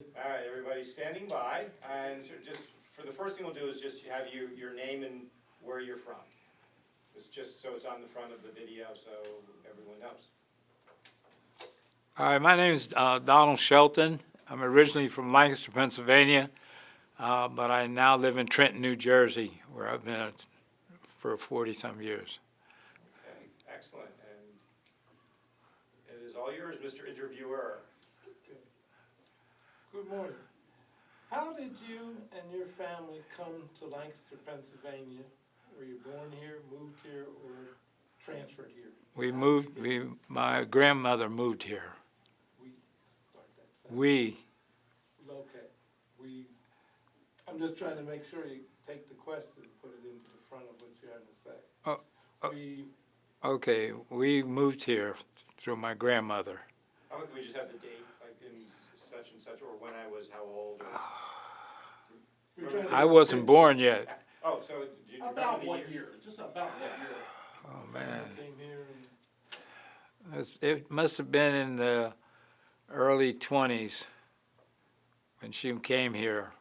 All right, everybody standing by, and just for the first thing we'll do is just have your name and where you're from. It's just so it's on the front of the video so everyone knows. All right, my name is Donald Shelton. I'm originally from Lancaster, Pennsylvania, but I now live in Trenton, New Jersey, where I've been for 40-some years. Okay, excellent. And it is all yours, Mr. Interviewer. Good morning. How did you and your family come to Lancaster, Pennsylvania? Were you born here, moved here, or transferred here? My grandmother moved here. We start that sentence. We, Okay. I'm just trying to make sure you take the question and put it into the front of what you have to say. Oh, oh. We, okay, we moved here through my grandmother. How about we just have the date, like in such and such, or when I was how old? we're trying to I get a wasn't picture. born yet. Oh, so do you remember About the what year? year? Just about what year? Oh, Family man. came here and It must have been in the early 20s when she came here,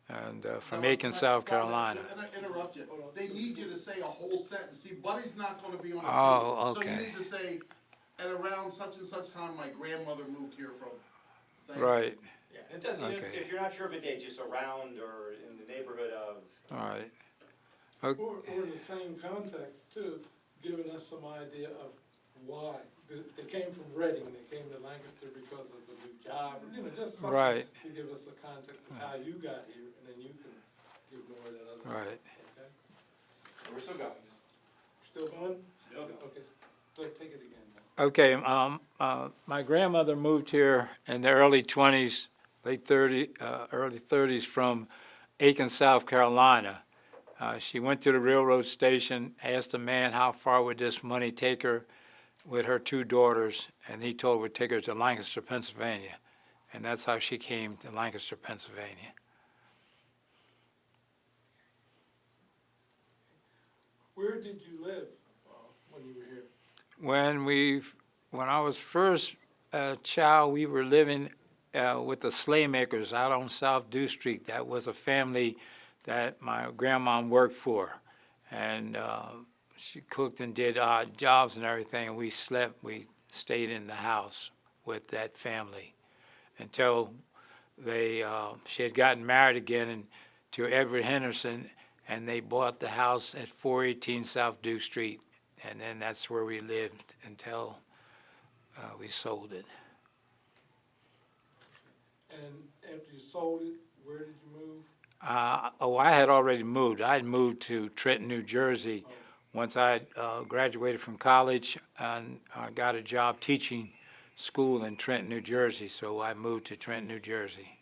and from Aiken, South Carolina. And I interrupt you. They need you to say a whole sentence. See, Buddy's not gonna be on the Oh, team. So you okay. need to say, at around such and such time, my grandmother moved here from. Thanks. Right, Yeah, it doesn't, Okay. if you're not sure of a date, just around or in the neighborhood of. all right. or in the same context too, giving us some idea of why. They came from Reading, they came to Lancaster because of a new job, or, just something Right. to give us a context of how you got here, and then you can give more of that other stuff. Right. Okay? We're still going. Still going? Still going. Okay, take it again now. Okay, my grandmother moved here in the early 20s, early 30s from Aiken, South Carolina. She went to the railroad station, asked a man how far would this money take her with her two daughters, and he told her it would take her to Lancaster, Pennsylvania. And that's how she came to Lancaster, Pennsylvania. Where did you live when you were here? When I was first a child, we were living with the Slaymakers out on South Dew Street. That was a family that my grandma worked for, and she cooked and did odd jobs and everything. And we stayed in the house with that family until she had gotten married again to Edward Henderson, and they bought the house at 418 South Dew Street, and then that's where we lived until we sold it. And after you sold it, where did you move? I had already moved. I had moved to Trenton, New Jersey once I graduated from college, and I got a job teaching school in Trenton, New Jersey, so I moved to Trenton, New Jersey.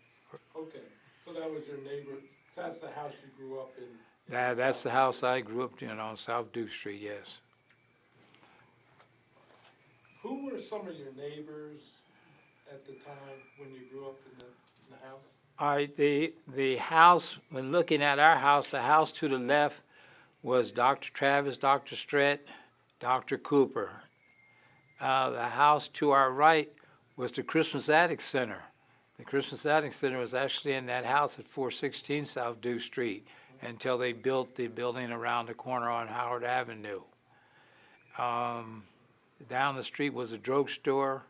Okay, so that was your neighbor, so that's the house you grew up in? That's the house I grew up in on South Dew Street, yes. Who were some of your neighbors at the time when you grew up in the house? All right, the house, when looking at our house, the house to the left was Dr. Travis, Dr. Stret, Dr. Cooper. The house to our right was the Christmas Attic Center. The Christmas Attic Center was actually in that house at 416 South Dew Street until they built the building around the corner on Howard Avenue. Down the street was a drugstore.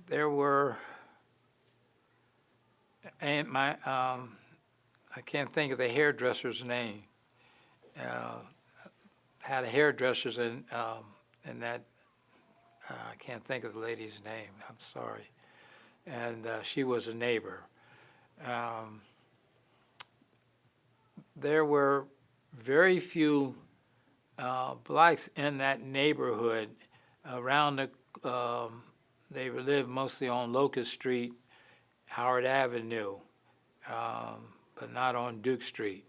There were, and I can't think of the hairdresser's name. Had a hairdresser's in that. I can't think of the lady's name. I'm sorry. And she was a neighbor. There were very few blacks in that neighborhood. Around they lived mostly on Locust Street, Howard Avenue, but not on Duke Street.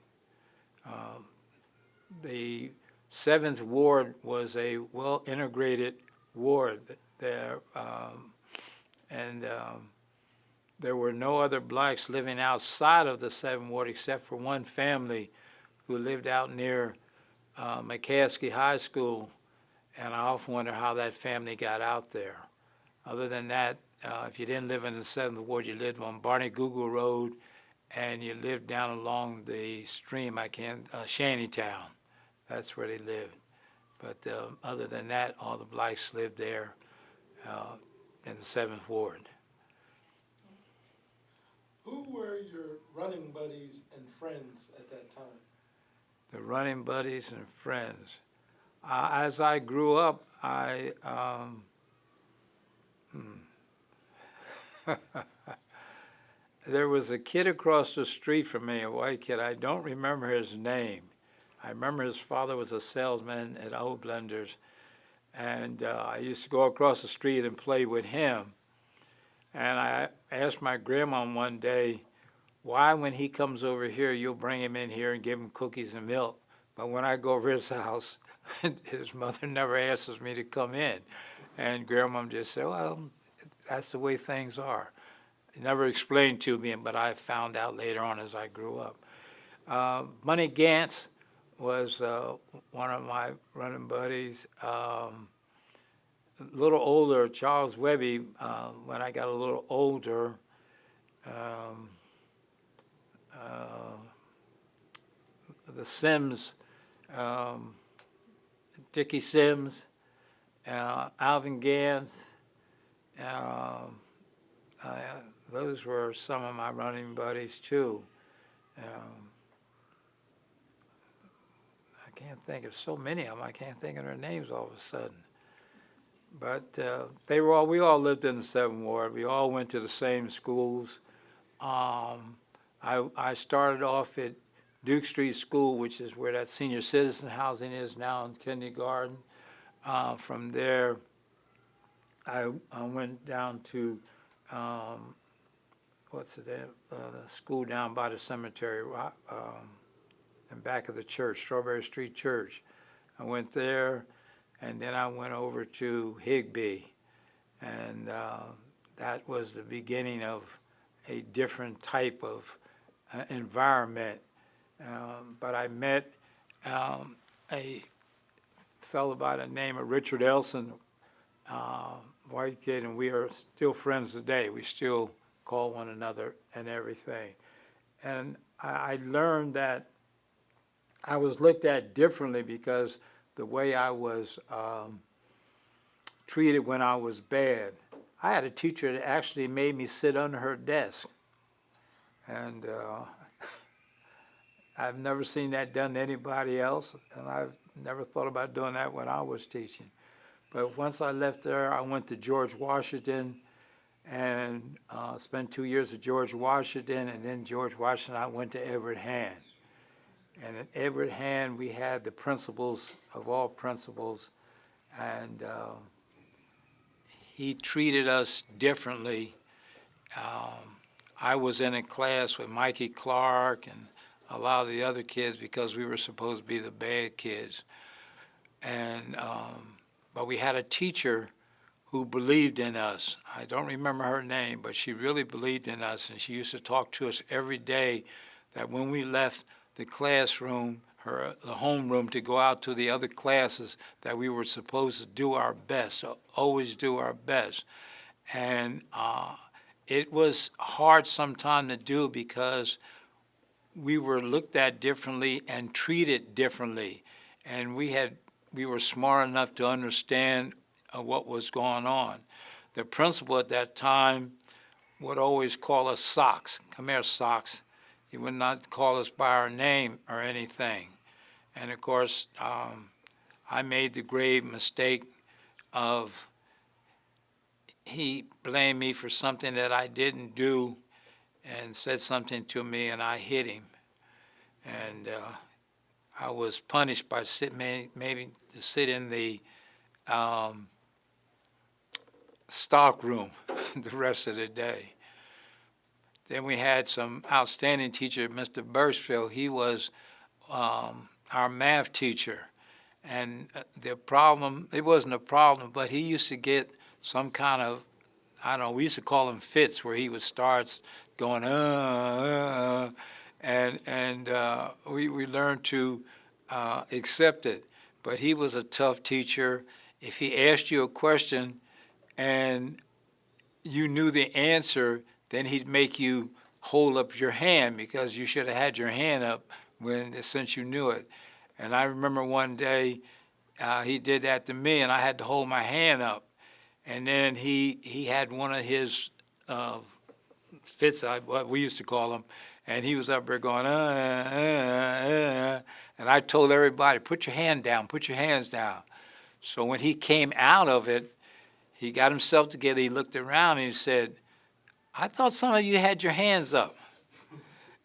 The 7th Ward was a well-integrated ward there, and there were no other blacks living outside of the 7th Ward except for one family who lived out near McCaskey High School, and I often wonder how that family got out there. Other than that, if you didn't live in the 7th Ward, you lived on Barney Google Road, and you lived down along the stream, Shantytown. That's where they lived. But other than that, all the blacks lived there in the 7th Ward. Who were your running buddies and friends at that time? The running buddies and friends. As I grew up, there was a kid across the street from me, a white kid. I don't remember his name. I remember his father was a salesman at Old Blenders, and I used to go across the street and play with him. And I asked my grandma one day, why when he comes over here, you'll bring him in here and give him cookies and milk, but when I go over his house, his mother never asks me to come in. And grandma just said, well, that's the way things are. Never explained to me, but I found out later on as I grew up. Bunny Gantz was one of my running buddies. A little older, Charles Webby, when I got a little older, the Sims, Dickie Sims, Alvin Gantz, those were some of my running buddies too. I can't think of so many of them. I can't think of their names all of a sudden. But we all lived in the 7th Ward. We all went to the same schools. I started off at Duke Street School, which is where that senior citizen housing is now in kindergarten. From there, I went down to the school down by the cemetery, in back of the church, Strawberry Street Church. I went there, and then I went over to Higbee, and that was the beginning of a different type of environment. But I met a fellow by the name of Richard Elson, white kid, and we are still friends today. We still call one another and everything. And I learned that I was looked at differently because the way I was treated when I was bad. I had a teacher that actually made me sit under her desk. And I've never seen that done to anybody else, and I've never thought about doing that when I was teaching. But once I left there, I went to George Washington and spent 2 years at George Washington, and then George Washington, I went to Everett Hand. And at Everett Hand, we had the principals of all principals, and he treated us differently. I was in a class with Mikey Clark and a lot of the other kids because we were supposed to be the bad kids. And but we had a teacher who believed in us. I don't remember her name, but she really believed in us, and she used to talk to us every day that when we left the classroom, the homeroom, to go out to the other classes, that we were supposed to do our best, always do our best. And it was hard sometimes to do because we were looked at differently and treated differently. And we were smart enough to understand what was going on. The principal at that time would always call us Socks. Come here, Socks. He would not call us by our name or anything. And of course, I made the grave mistake of he blamed me for something that I didn't do and said something to me, and I hit him. And I was punished by maybe to sit in the stock room the rest of the day. Then we had some outstanding teacher, Mr. Birchfield. He was our math teacher. And the problem, it wasn't a problem, but he used to get some kind of, I don't know, we used to call him fits, where he would start going, and we learned to accept it. But he was a tough teacher. If he asked you a question and you knew the answer, then he'd make you hold up your hand because you should have had your hand up since you knew it. And I remember one day he did that to me, and I had to hold my hand up. And then he had one of his fits, what we used to call them, and he was up there going, and I told everybody, put your hand down, put your hands down. So when he came out of it, he got himself together, he looked around and he said, I thought some of you had your hands up.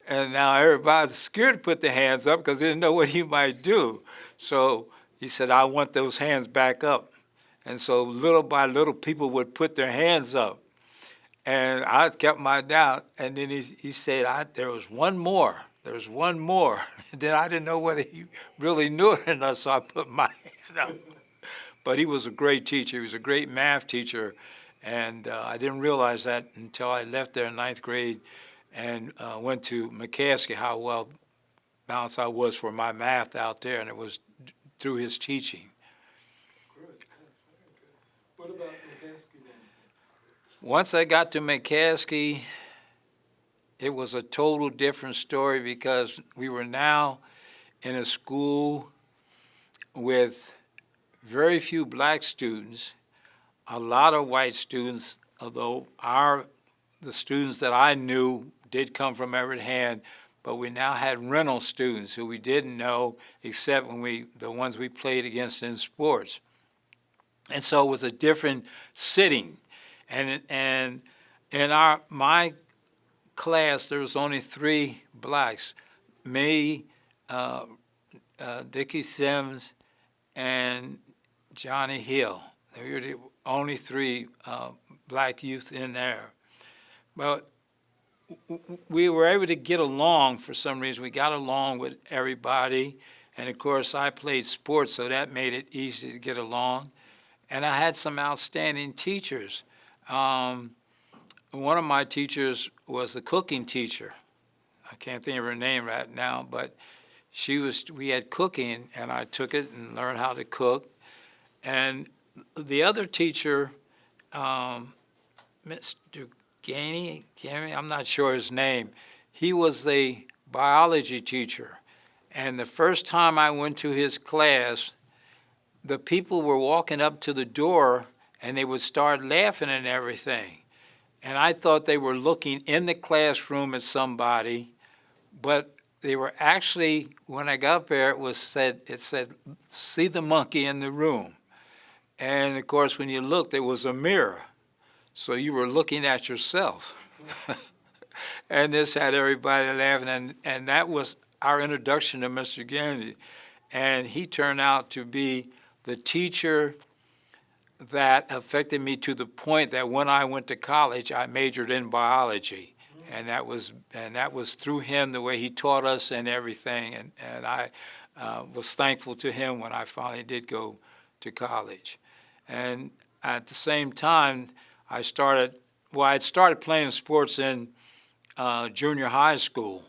And now everybody's scared to put their hands up because they didn't know what he might do. So he said, I want those hands back up. And so little by little, people would put their hands up. And I kept mine down. And then he said, there was one more. There was one more. And then I didn't know whether he really knew it or not, so I put my hand up. But he was a great teacher. He was a great math teacher. And I didn't realize that until I left there in ninth grade and went to McCaskey, how well balanced I was for my math out there. And it was through his teaching. Good, very good. What about McCaskey then? Once I got to McCaskey, it was a total different story because we were now in a school with very few black students, a lot of white students, although the students that I knew did come from Everett Hand, but we now had rental students who we didn't know except the ones we played against in sports. And so it was a different sitting. And in my class, there was only 3 blacks, me, Dickie Sims, and Johnny Hill. They were the only 3 black youth in there. But we were able to get along for some reason. We got along with everybody. And, of course, I played sports, so that made it easy to get along. And I had some outstanding teachers. One of my teachers was the cooking teacher. I can't think of her name right now, but we had cooking, and I took it and learned how to cook. And the other teacher, Mr. Gainey, I'm not sure his name, he was the biology teacher. And the first time I went to his class, the people were walking up to the door and they would start laughing and everything. And I thought they were looking in the classroom at somebody, but they were actually, when I got up there, it said, see the monkey in the room. And of course, when you looked, there was a mirror. So you were looking at yourself. And this had everybody laughing, and that was our introduction to Mr. Gandy. And he turned out to be the teacher that affected me to the point that when I went to college, I majored in biology. And that was through him, the way he taught us and everything. And I was thankful to him when I finally did go to college. And at the same time, I'd started playing sports in junior high school.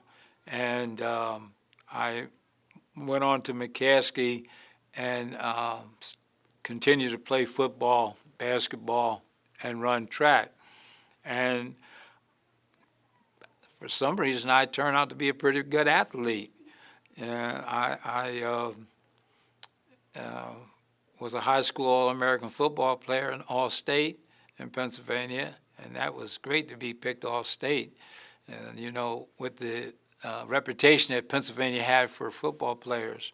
And I went on to McCaskey and continued to play football, basketball, and run track. And for some reason, I turned out to be a pretty good athlete. I was a high school All-American football player in All-State in Pennsylvania, and that was great to be picked All-State. And, you know, with the reputation that Pennsylvania had for football players.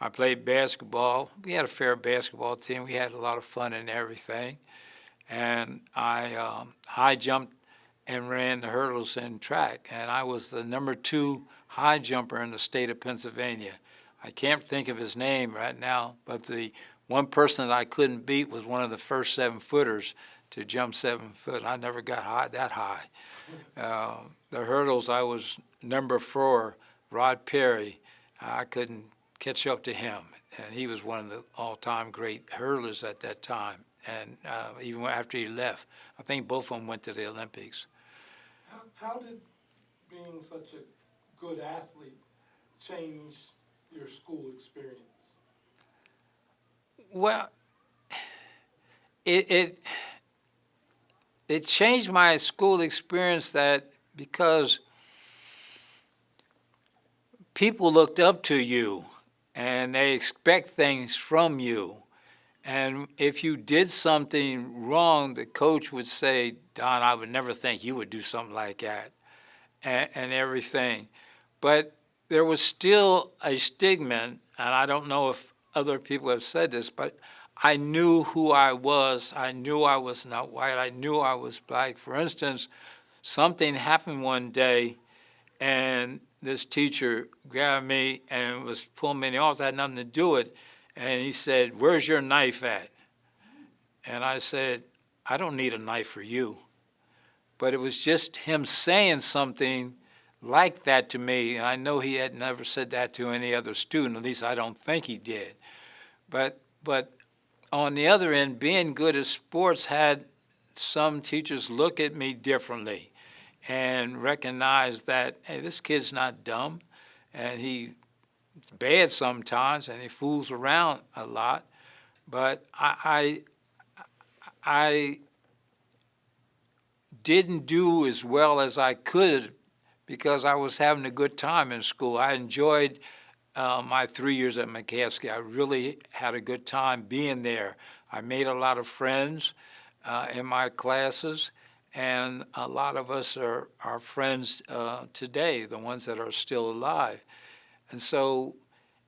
I played basketball. We had a fair basketball team. We had a lot of fun and everything. And I high jumped and ran the hurdles in track. And I was the number 2 high jumper in the state of Pennsylvania. I can't think of his name right now, but the one person that I couldn't beat was one of the first 7-footers to jump 7 foot. I never got that high. The hurdles, I was number 4, Rod Perry. I couldn't catch up to him, and he was one of the all-time great hurdlers at that time. And even after he left, I think both of them went to the Olympics. How did being such a good athlete change your school experience? Well, it it changed my school experience that because people looked up to you and they expect things from you. And if you did something wrong, the coach would say, Don, I would never think you would do something like that, and everything. But there was still a stigma, and I don't know if other people have said this, but I knew who I was. I knew I was not white. I knew I was black. For instance, something happened one day, and this teacher grabbed me and was pulling me in the office. I had nothing to do with it. And he said, where's your knife at? And I said, I don't need a knife for you. But it was just him saying something like that to me. And I know he had never said that to any other student. At least I don't think he did. But on the other end, being good at sports had some teachers look at me differently and recognize that, hey, this kid's not dumb, and he's bad sometimes, and he fools around a lot. But I didn't do as well as I could because I was having a good time in school. I enjoyed my 3 years at McCaskey. I really had a good time being there. I made a lot of friends in my classes, and a lot of us are friends today, the ones that are still alive. And so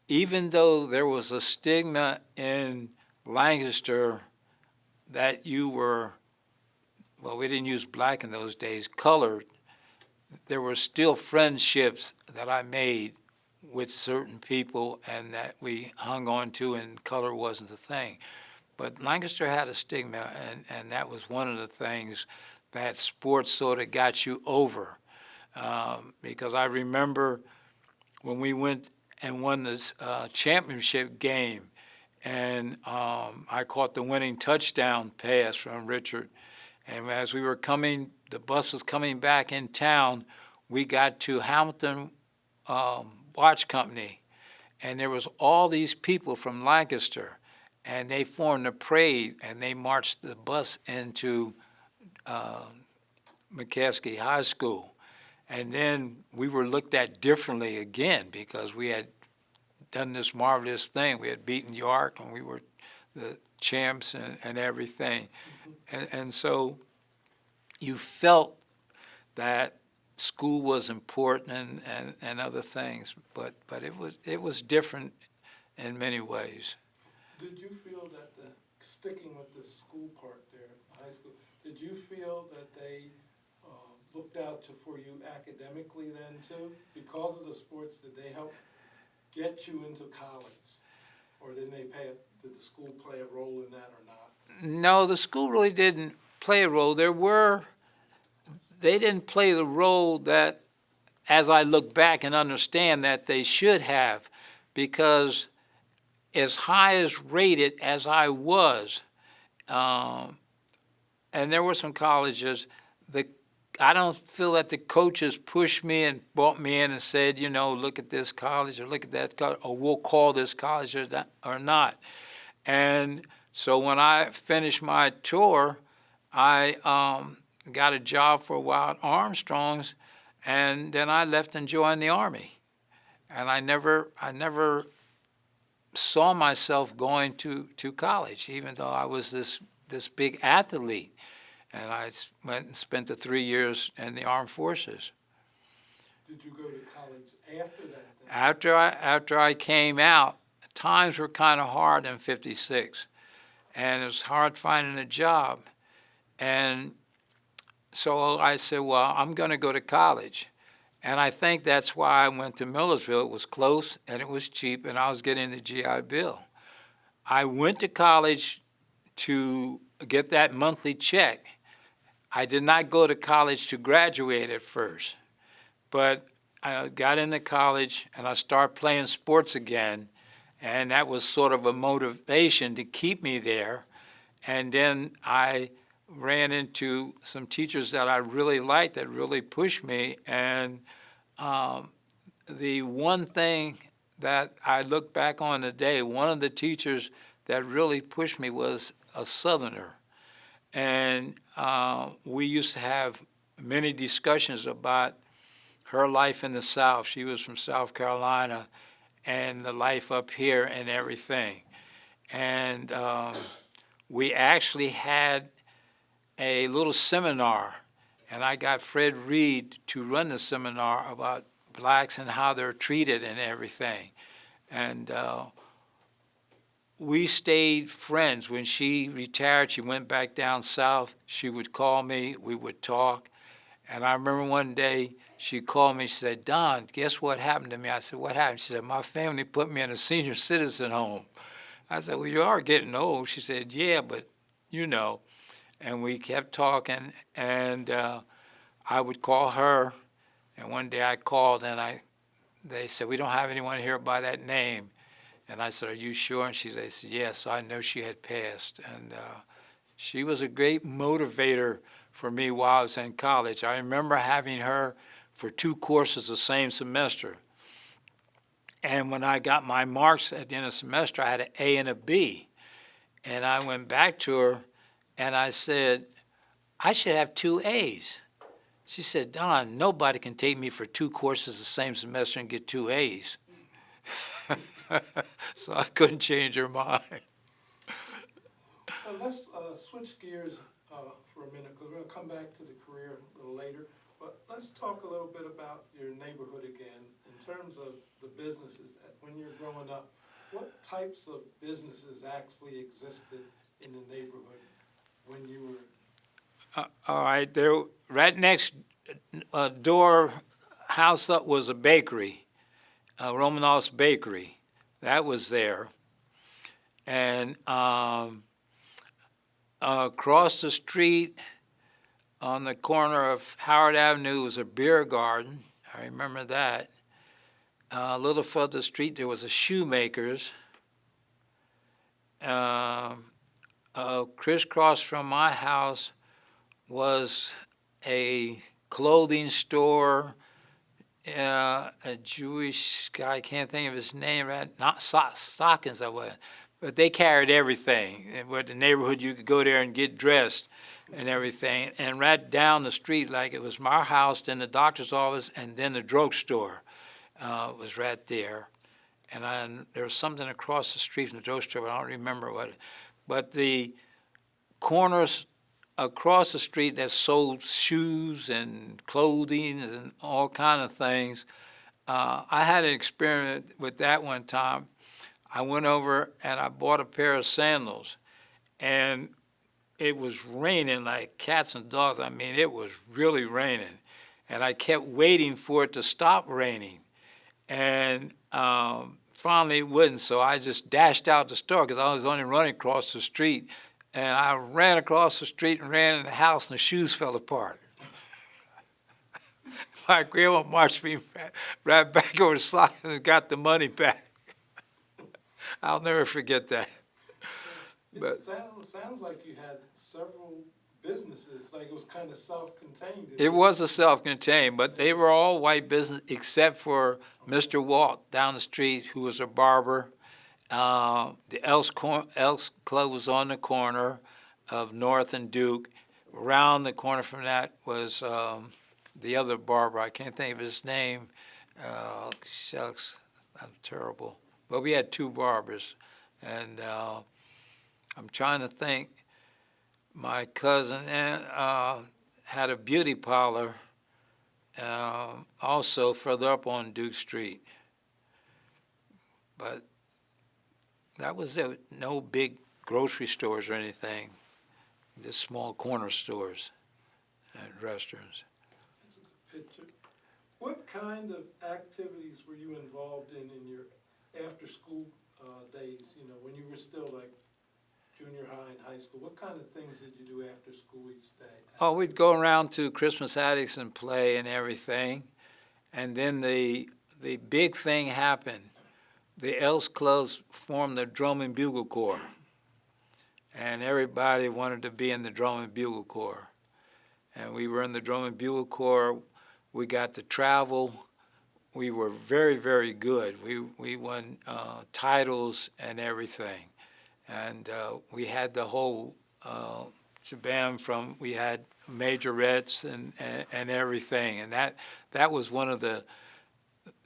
even though there was a stigma in Lancaster that you were, well, we didn't use black in those days, colored, there were still friendships that I made with certain people and that we hung on to, and color wasn't the thing. But Lancaster had a stigma, and that was one of the things that sports sort of got you over. Because I remember when we went and won this championship game, and I caught the winning touchdown pass from Richard. And as we were coming, the bus was coming back in town, we got to Hamilton Watch Company, and there was all these people from Lancaster, and they formed a parade, and they marched the bus into McCaskey High School. And then we were looked at differently again because we had done this marvelous thing. We had beaten York, and we were the champs and everything. And so you felt that school was important and other things, but it was different in many ways. Did you feel that sticking with the school part there, high school, did you feel that they looked out for you academically then too? Because of the sports, did they help get you into college? Or did the school play a role in that or not? No, the school really didn't play a role. They didn't play the role that, as I look back and understand, that they should have, because as high as rated as I was, and there were some colleges, I don't feel that the coaches pushed me and brought me in and said, you know, look at this college or look at that college, or we'll call this college or not. And so when I finished my tour, I got a job for a while at Armstrong's, and then I left and joined the Army. And I never saw myself going to college, even though I was this big athlete. And I went and spent the 3 years in the armed forces. Did you go to college after that then? After I came out, times were kind of hard in '56, and it was hard finding a job. And so I said, well, I'm going to go to college. And I think that's why I went to Millersville. It was close, and it was cheap, and I was getting the GI Bill. I went to college to get that monthly check. I did not go to college to graduate at first, but I got into college and I started playing sports again, and that was sort of a motivation to keep me there. And then I ran into some teachers that I really liked that really pushed me, and the one thing that I look back on today, one of the teachers that really pushed me was a Southerner. And we used to have many discussions about her life in the South. She was from South Carolina, and the life up here and everything. And we actually had a little seminar, and I got Fred Reed to run the seminar about blacks and how they're treated and everything. And we stayed friends. When she retired, she went back down south. She would call me, we would talk. And I remember one day she called me, she said, "Don, guess what happened to me?" I said, "What happened?" She said, "My family put me in a senior citizen home." I said, "Well, you are getting old." She said, "Yeah, but you know." And we kept talking, and I would call her. And one day I called, and they said, "We don't have anyone here by that name." And I said, "Are you sure?" And they said, "Yes." So I know she had passed. And she was a great motivator for me while I was in college. I remember having her for 2 courses the same semester. And when I got my marks at the end of the semester, I had an A and a B. And I went back to her, and I said, "I should have 2 A's. She said, "Don, nobody can take me for 2 courses the same semester and get 2 A's. So I couldn't change her mind. Let's switch gears for a minute, because we're going to come back to the career a little later. But let's talk a little bit about your neighborhood again, in terms of the businesses. When you're growing up, what types of businesses actually existed in the neighborhood when you were? All right, there, right next door house up was a bakery, Romanoff's Bakery. That was there. And across the street on the corner of Howard Avenue was a beer garden. I remember that. A little further street there was a shoemaker's. Crisscross from my house was a clothing store, a Jewish guy, I can't think of his name, right? Not Stockings, I was. But they carried everything. With the neighborhood, you could go there and get dressed and everything. And right down the street, like it was my house, then the doctor's office, and then the drugstore was right there. And there was something across the street from the drugstore, but I don't remember what. But the corners across the street that sold shoes and clothing and all kind of things, I had an experiment with that one time. I went over and I bought a pair of sandals, and it was raining like cats and dogs. I mean, it was really raining, and I kept waiting for it to stop raining, and finally it wouldn't, so I just dashed out the store because I was only running across the street, and I ran across the street and ran in the house, and the shoes fell apart. My grandma marched me right back over the socks and got the money back. I'll never forget that. But It sounds like you had several businesses, like it was kind of self-contained. it was a self-contained, but they were all white business except for Mr. Walt down the street, who was a barber. The Elks Club was on the corner of North and Duke. Around the corner from that was the other barber. I can't think of his name. Shucks, I'm terrible. But we had 2 barbers, and I'm trying to think. My cousin had a beauty parlor also further up on Duke Street. But that was it. No big grocery stores or anything, just small corner stores and restaurants. That's a good picture. What kind of activities were you involved in your after-school days, you know, when you were still like junior high and high school? What kind of things did you do after school each day? Oh, we'd go around to Christmas attics and play and everything. And then the big thing happened. The Elks Clubs formed the Drum and Bugle Corps. And everybody wanted to be in the Drum and Bugle Corps. And we were in the Drum and Bugle Corps. We got to travel. We were very, very good. We won titles and everything. And we had the whole shabam from, we had majorettes and everything. And that was one of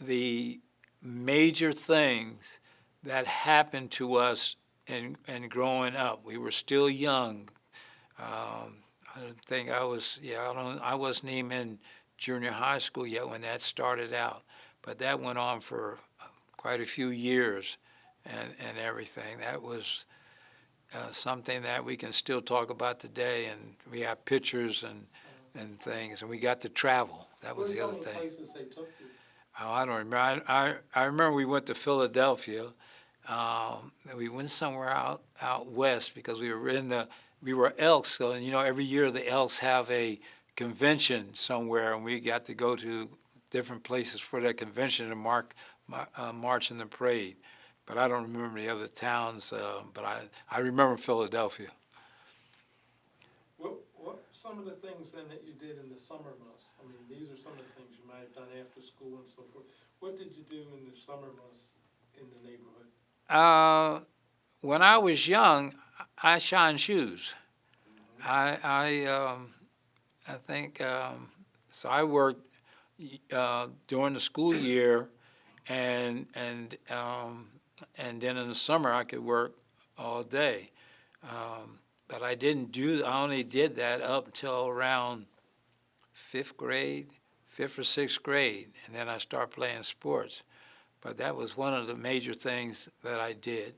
the major things that happened to us in growing up. We were still young. I don't think I was, I wasn't even in junior high school yet when that started out. But that went on for quite a few years and everything. That was something that we can still talk about today, and we have pictures and things, and we got to travel. That was the other What were some of the thing. places they took you? Oh, I don't remember. I remember we went to Philadelphia. We went somewhere out west because we were Elks. So, every year the Elks have a convention somewhere, and we got to go to different places for that convention and march in the parade. But I don't remember the other towns, but I remember Philadelphia. What some of the things then that you did in the summer months? I mean, these are some of the things you might have done after school and so forth. What did you do in the summer months in the neighborhood? When I was young, I shined shoes. I think, so I worked during the school year, and then in the summer I could work all day. But I only did that up until around fifth or sixth grade, and then I started playing sports. But that was one of the major things that I did.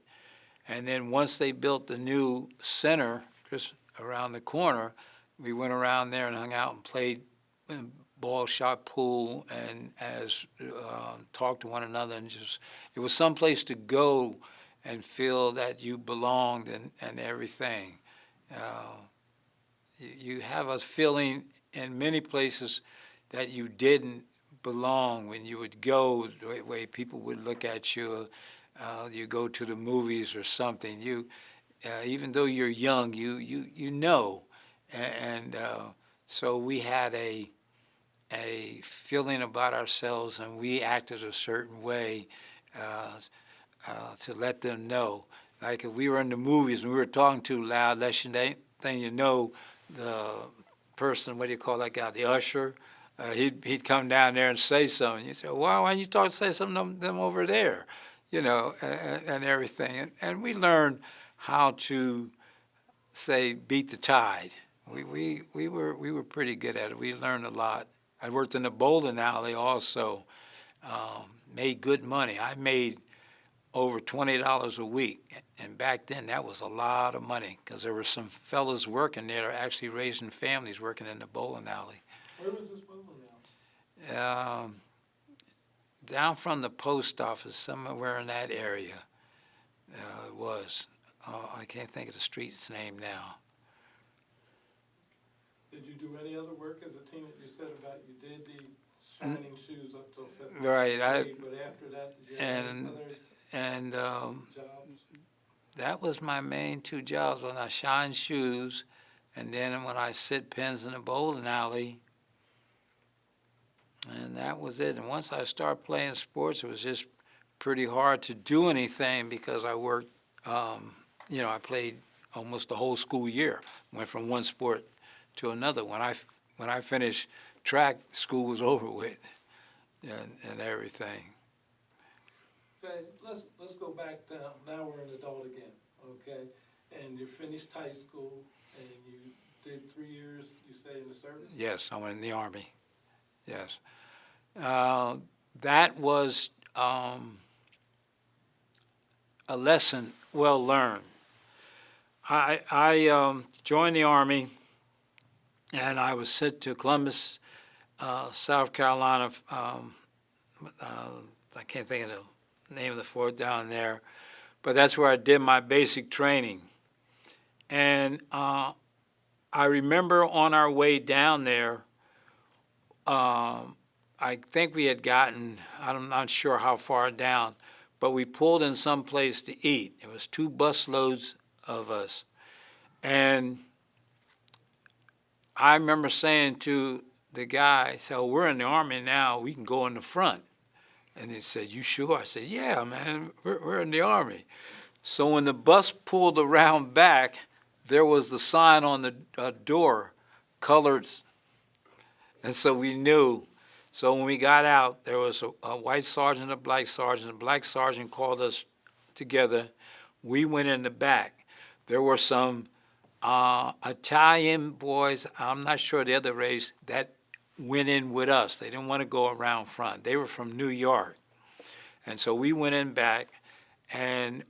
And then once they built the new center just around the corner, we went around there and hung out and played ball, shot pool, and talked to one another, and it was some place to go and feel that you belonged and everything. You have a feeling in many places that you didn't belong when you would go, the way people would look at you. You go to the movies or something. Even though you're young, you know, and so we had a feeling about ourselves, and we acted a certain way to let them know. Like if we were in the movies and we were talking too loud, next thing you know, the person, what do you call that guy, the usher, he'd come down there and say something. You say, well, why don't you say something to them over there, and everything. And we learned how to beat the tide. We were pretty good at it. We learned a lot. I worked in the bowling alley also, made good money. I made over $20 a week, and back then that was a lot of money because there were some fellas working there actually raising families working in the bowling alley. Where was this bowling alley? Down from the post office, somewhere in that area. It was. I can't think of the street's name now. Did you do any other work as a teen? You said about you did the shining shoes up till fifth Right. grade, but after that, did you have any other And jobs? that was my main two jobs, when I shined shoes, and then when I sit pins in the bowling alley, and that was it. And once I started playing sports, it was just pretty hard to do anything because I worked, I played almost the whole school year, went from one sport to another. When I finished track, school was over with and everything. Okay, let's go back down. Now we're an adult again, okay? And you finished high school, and you did 3 years, you say, in the service? Yes, I went in the Army. Yes. That was a lesson well learned. I joined the Army, and I was sent to Columbus, South Carolina. I can't think of the name of the fort down there, but that's where I did my basic training. And I remember on our way down there, I think we had gotten, I'm not sure how far down, but we pulled in some place to eat. It was 2 busloads of us. And I remember saying to the guy, so we're in the Army now, we can go in the front. And he said, you sure? I said, yeah, man, we're in the Army. So when the bus pulled around back, there was the sign on the door, coloreds. And so we knew. So when we got out, there was a white sergeant, a black sergeant. The black sergeant called us together. We went in the back. There were some Italian boys, I'm not sure the other race, that went in with us. They didn't want to go around front. They were from New York. And so we went in back, and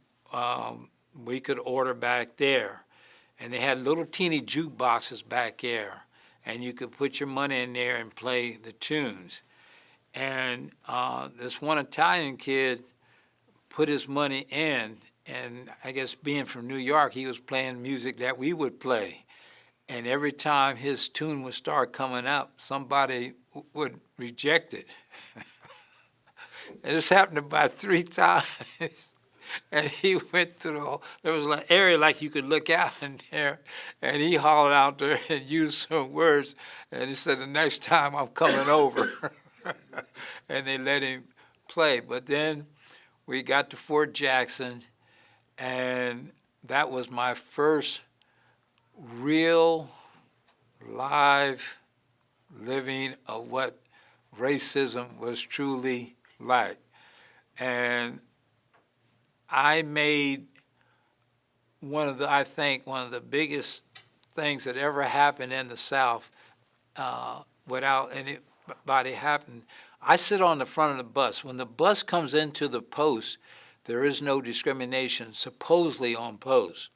we could order back there. And they had little teeny jukeboxes back there, and you could put your money in there and play the tunes. And this one Italian kid put his money in, and I guess being from New York, he was playing music that we would play. And every time his tune would start coming up, somebody would reject it. And this happened about 3 times. And he went through there was an area like you could look out in there, and he hollered out there and used some words, and he said, the next time I'm coming over. And they let him play. But then we got to Fort Jackson, and that was my first real live living of what racism was truly like. And I made I think one of the biggest things that ever happened in the South without anybody happening. I sit on the front of the bus. When the bus comes into the post, there is no discrimination, supposedly on post.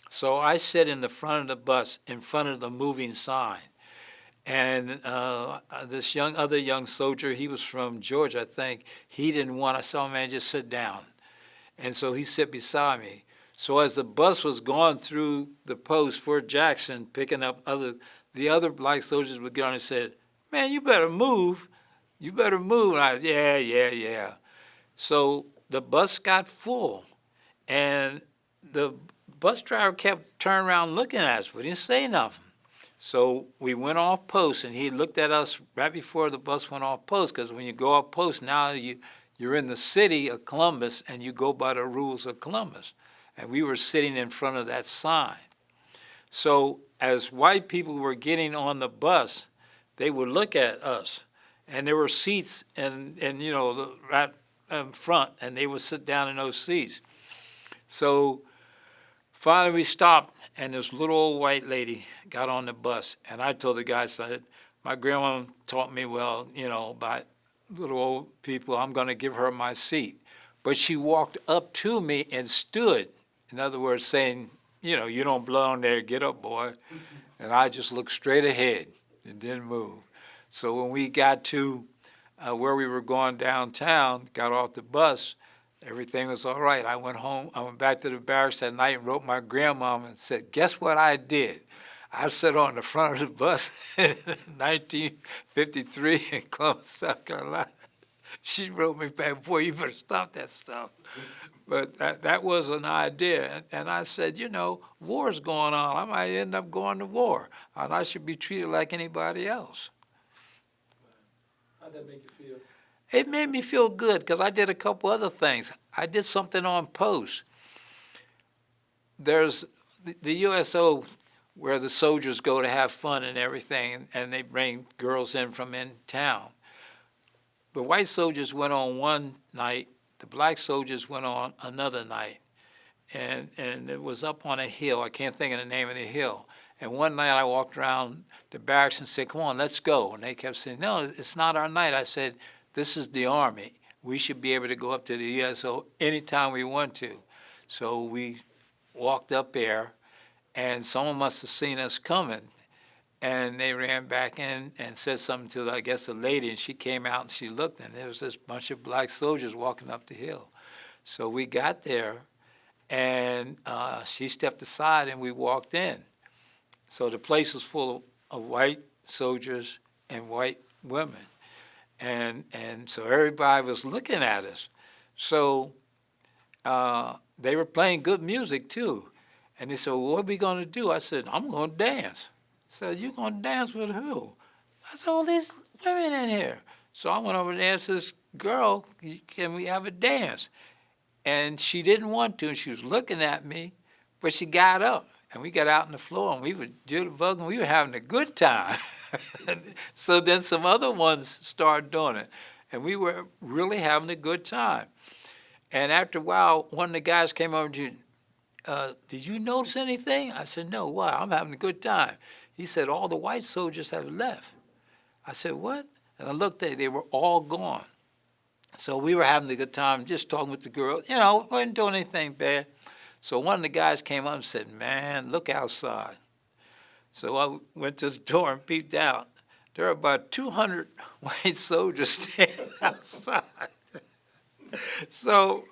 So I sit in the front of the bus, in front of the moving sign. And this other young soldier, he was from Georgia, I think, he didn't want, I said, man, just sit down. And so he sat beside me. So as the bus was going through the post, Fort Jackson, picking up the other black soldiers would get on and said, man, you better move. You better move. And I said, yeah. So the bus got full, and the bus driver kept turning around looking at us. We didn't say nothing. So we went off post, and he looked at us right before the bus went off post, because when you go off post, now you're in the city of Columbus, and you go by the rules of Columbus. And we were sitting in front of that sign. So as white people were getting on the bus, they would look at us. And there were seats right in front, and they would sit down in those seats. So finally we stopped, and this little old white lady got on the bus. And I told the guy, I said, my grandma taught me well, about little old people, I'm going to give her my seat. But she walked up to me and stood, in other words, saying, you don't belong there, get up, boy. And I just looked straight ahead and didn't move. So when we got to where we were going downtown, got off the bus, everything was all right. I went home. I went back to the barracks that night and wrote my grandmom and said, guess what I did? I sat on the front of the bus in 1953 in Columbus, South Carolina. She wrote me back, boy, you better stop that stuff. But that was an idea. And I said, war's going on. I might end up going to war. And I should be treated like anybody else. How'd that make you feel? It made me feel good because I did a couple other things. I did something on post. There's the USO where the soldiers go to have fun and everything, and they bring girls in from in town. The white soldiers went on one night, the black soldiers went on another night. And it was up on a hill. I can't think of the name of the hill. And one night I walked around the barracks and said, come on, let's go. And they kept saying, no, it's not our night. I said, this is the Army. We should be able to go up to the USO anytime we want to. So we walked up there, and someone must have seen us coming. And they ran back in and said something to, I guess, the lady, and she came out and she looked, and there was this bunch of black soldiers walking up the hill. So we got there, and she stepped aside, and we walked in. So the place was full of white soldiers and white women. And so everybody was looking at us. So they were playing good music, too. And they said, well, what are we going to do? I said, I'm going to dance. So you going to dance with who? I said, all these women in here. So I went over and asked this girl, can we have a dance? And she didn't want to, and she was looking at me, but she got up. And we got out on the floor and we were jitterbugging, we were having a good time. So then some other ones started doing it, and we were really having a good time. And after a while, one of the guys came over to, did you notice anything? I said, no, why? I'm having a good time. He said, all the white soldiers have left. I said, what? And I looked at it, they were all gone. So we were having a good time, just talking with the girl. You know, wasn't doing anything bad. So one of the guys came up and said, man, look outside. So I went to the door and peeped out. There were about 200 white soldiers standing outside. So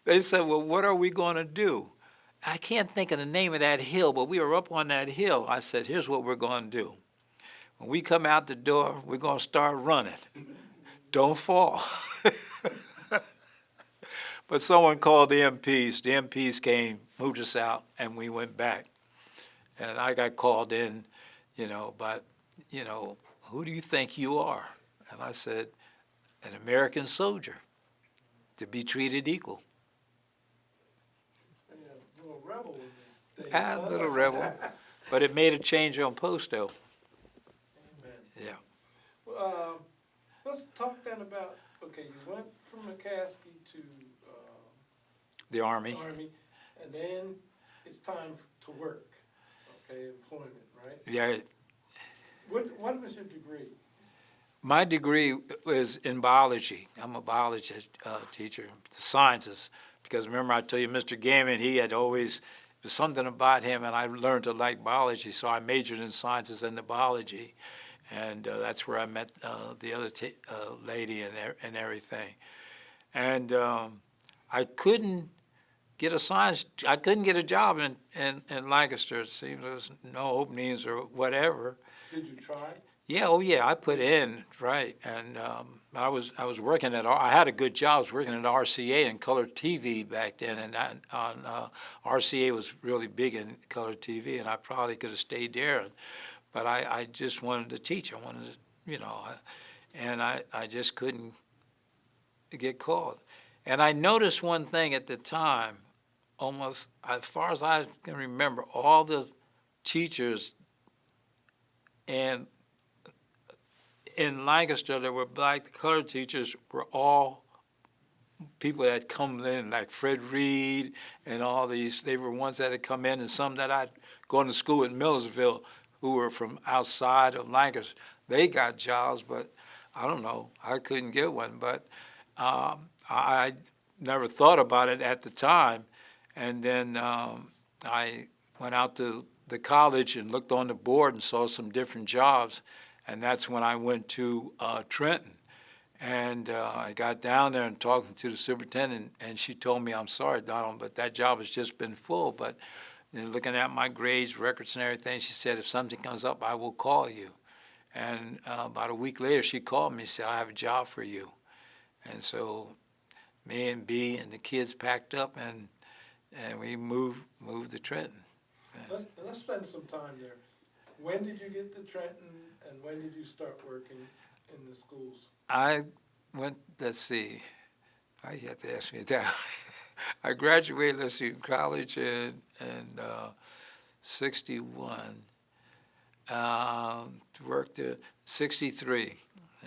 they said, well, what are we going to do? I can't think of the name of that hill, but we were up on that hill. I said, here's what we're going to do. When we come out the door, we're going to start running. Don't fall. But someone called the MPs. The MPs came, moved us out, and we went back. And I got called in, but, who do you think you are? And I said, an American soldier, to be treated equal. A little rebel in there. A little rebel, but it made a change on post, though. Amen. Yeah. Let's talk then about, okay, you went from McCaskey to The Army. Army, and then it's time to work, okay, employment, right? Yeah. What was your degree? My degree was in biology. I'm a biology teacher, the sciences, because remember I told you Mr. Gammon, he had always, there was something about him, and I learned to like biology, so I majored in sciences and the biology, and that's where I met the other lady and everything. And I couldn't get I couldn't get a job in Lancaster. It seemed there was no openings or whatever. Did you try? Yeah, oh yeah, I put in, right, and I was working I had a good job. I was working at RCA in color TV back then, and RCA was really big in color TV, and I probably could have stayed there, but I just wanted to teach. I wanted to, and I just couldn't get called. And I noticed one thing at the time, almost as far as I can remember, all the teachers in Lancaster that were black, the colored teachers were all people that had come in, like Fred Reed and all these. They were ones that had come in, and some that I'd gone to school in Millersville who were from outside of Lancaster. They got jobs, but I don't know. I couldn't get one. But I never thought about it at the time. And then I went out to the college and looked on the board and saw some different jobs. And that's when I went to Trenton. And I got down there and talking to the superintendent, and she told me, I'm sorry, Donald, but that job has just been full. But looking at my grades, records, and everything, she said, if something comes up, I will call you. And about a week later, she called me and said, I have a job for you. And so me and B and the kids packed up, and we moved to Trenton. Let's spend some time there. When did you get to Trenton, and when did you start working in the schools? I went, let's see, I have to ask me that. I graduated, let's see, college in 61. Worked at 63.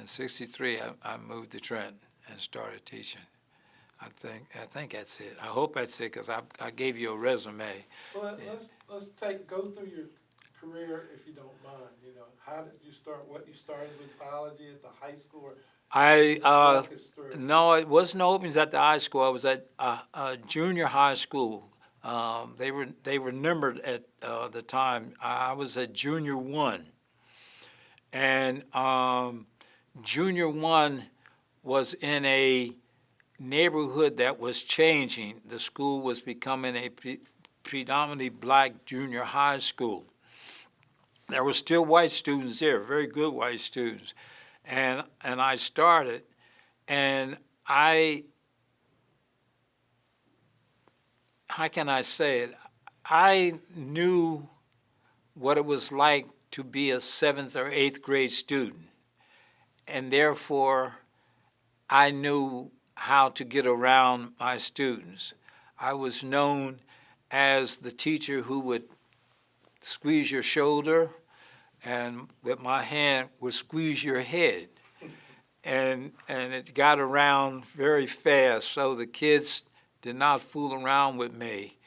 In 63, I moved to Trenton and started teaching. I think that's it. I hope that's it, because I gave you a resume. Well, let's go through your career, if you don't mind. How did you start? What you started with biology at the high school? No, it wasn't openings at the high school. I was at junior high school. They were numbered at the time. I was at junior 1, and junior 1 was in a neighborhood that was changing. The school was becoming a predominantly black junior high school. There were still white students there, very good white students. And I started, and how can I say it? I knew what it was like to be a 7th or 8th grade student. And therefore, I knew how to get around my students. I was known as the teacher who would squeeze your shoulder, and with my hand would squeeze your head. And it got around very fast, so the kids did not fool around with me.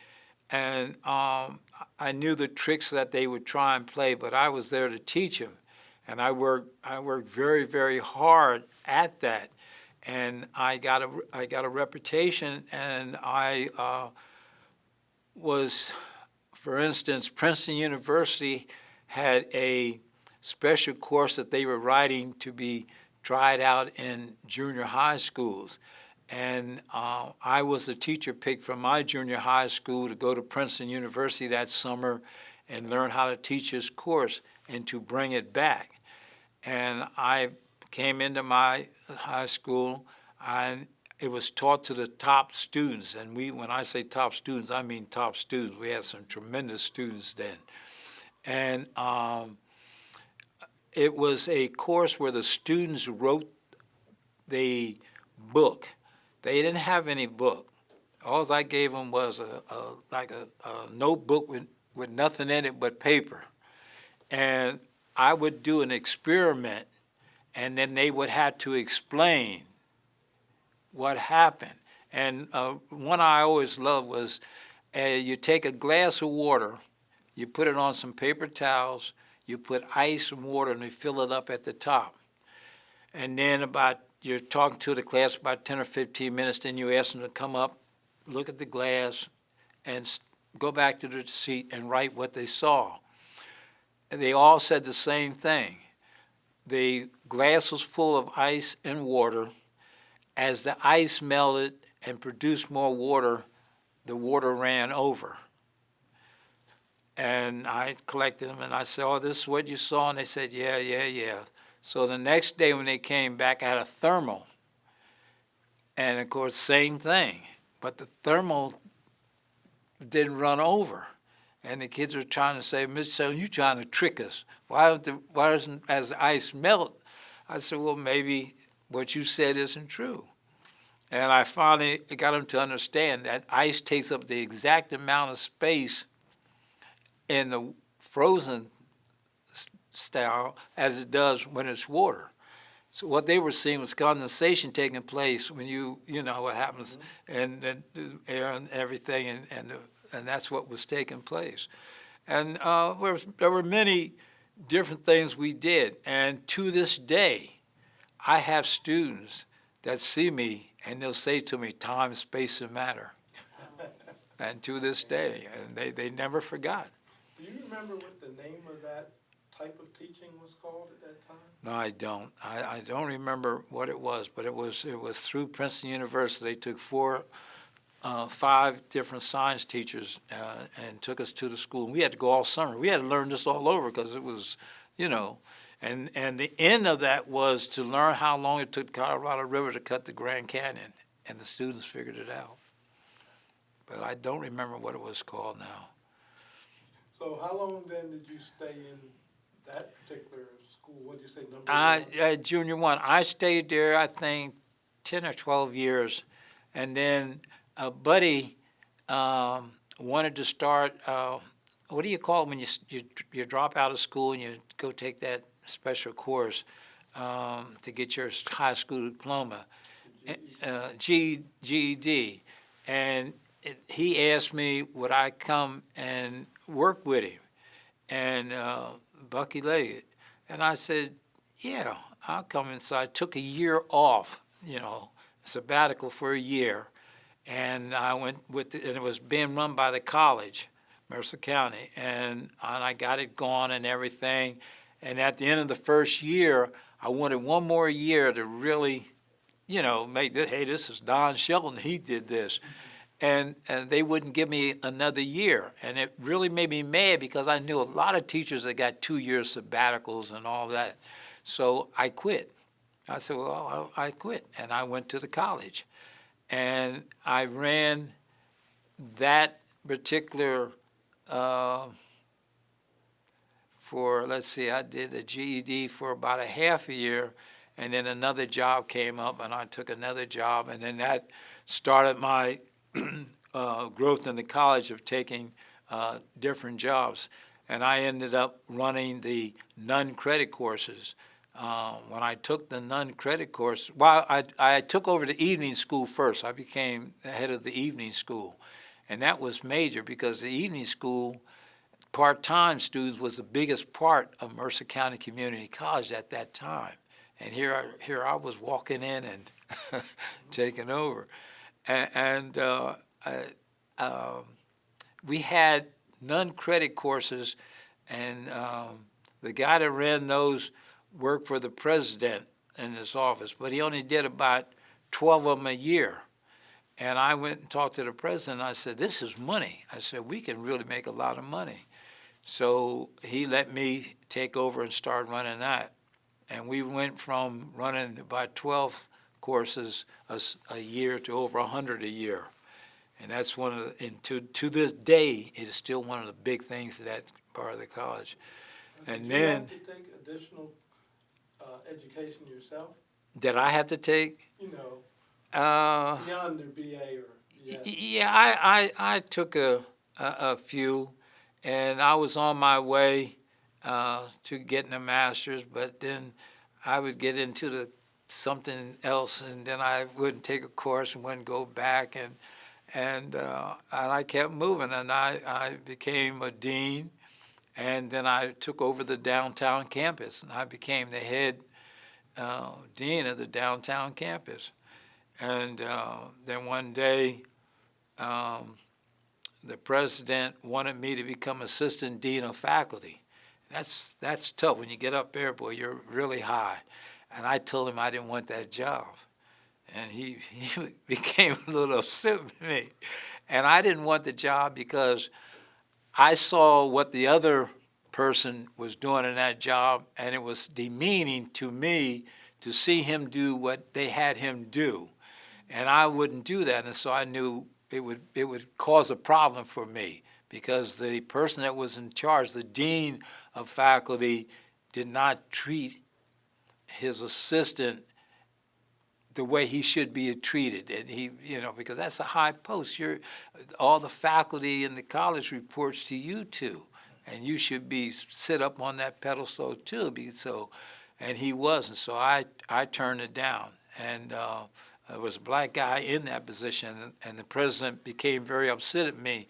And I knew the tricks that they would try and play, but I was there to teach them. And I worked very, very hard at that. And I got a reputation, and I was, for instance, Princeton University had a special course that they were writing to be tried out in junior high schools. And I was the teacher picked from my junior high school to go to Princeton University that summer and learn how to teach this course and to bring it back. And I came into my high school, and it was taught to the top students. And when I say top students, I mean top students. We had some tremendous students then. And it was a course where the students wrote the book. They didn't have any book. All I gave them was a notebook with nothing in it but paper. And I would do an experiment, and then they would have to explain what happened. And one I always loved was you take a glass of water, you put it on some paper towels, you put ice and water, and you fill it up at the top. And then you're talking to the class about 10 or 15 minutes, then you ask them to come up, look at the glass, and go back to their seat and write what they saw. And they all said the same thing. The glass was full of ice and water. As the ice melted and produced more water, the water ran over. And I collected them, and I said, oh, this is what you saw? And they said, yeah. So the next day when they came back, I had a thermal. And, of course, same thing. But the thermal didn't run over. And the kids were trying to say, Mr. Shelton, you're trying to trick us. Why doesn't, as the ice melt? I said, well, maybe what you said isn't true. And I finally got them to understand that ice takes up the exact amount of space in the frozen style as it does when it's water. So what they were seeing was condensation taking place when you know what happens, and the air and everything, and that's what was taking place. And there were many different things we did. And to this day, I have students that see me and they'll say to me, time, space, and matter. And to this day, and they never forgot. Do you remember what the name of that type of teaching was called at that time? No, I don't. I don't remember what it was, but it was through Princeton University. They took 5 different science teachers and took us to the school. And we had to go all summer. We had to learn this all over because it was, and the end of that was to learn how long it took the Colorado River to cut the Grand Canyon, and the students figured it out. But I don't remember what it was called now. So how long then did you stay in that particular school? What did you say, number 1? Junior 1. I stayed there, I think, 10 or 12 years. And then a buddy wanted to start, what do you call it when you drop out of school and you go take that special course to get your high school diploma, GED. And he asked me would I come and work with him and Bucky Leggett. And I said, yeah, I'll come inside. I took a year off, sabbatical for a year. And I went and it was being run by the college, Mercer County. And I got it going and everything. And at the end of the first year, I wanted one more year to really, make this, hey, this is Don Shelton, he did this. And they wouldn't give me another year. And it really made me mad because I knew a lot of teachers that got 2-year sabbaticals and all that. So I quit. I said, well, I quit. And I went to the college. And I ran that particular, I did the GED for about a half a year. And then another job came up and I took another job. And then that started my growth in the college of taking different jobs. and I ended up running the non-credit courses. When I took the non-credit course, well, I took over the evening school first. I became the head of the evening school, and that was major because the evening school part-time students was the biggest part of Mercer County Community College at that time. And here I was walking in and taking over. And we had non-credit courses, and the guy that ran those worked for the president in his office, but he only did about 12 of them a year. And I went and talked to the president, and I said, this is money. I said, we can really make a lot of money. So he let me take over and start running that. And we went from running about 12 courses a year to over 100 a year. And that's one of the, and to this day, it is still one of the big things of that part of the college. And Did you then, have to take additional education yourself? did I have to take? You know, Uh, beyond their BA or, yeah. Yeah, I took a few, and I was on my way to getting a master's, but then I would get into something else, and then I wouldn't take a course and wouldn't go back, and I kept moving, and I became a dean, and then I took over the downtown campus, and I became the head dean of the downtown campus. And then one day, the president wanted me to become assistant dean of faculty. That's tough. When you get up there, boy, you're really high. And I told him I didn't want that job. And he became a little upset with me. And I didn't want the job because I saw what the other person was doing in that job, and it was demeaning to me to see him do what they had him do. And I wouldn't do that, and so I knew it would cause a problem for me because the person that was in charge, the dean of faculty, did not treat his assistant the way he should be treated. And he, because that's a high post. All the faculty in the college reports to you too, and you should be sit up on that pedestal too. And he wasn't, so I turned it down. And there was a black guy in that position, and the president became very upset at me,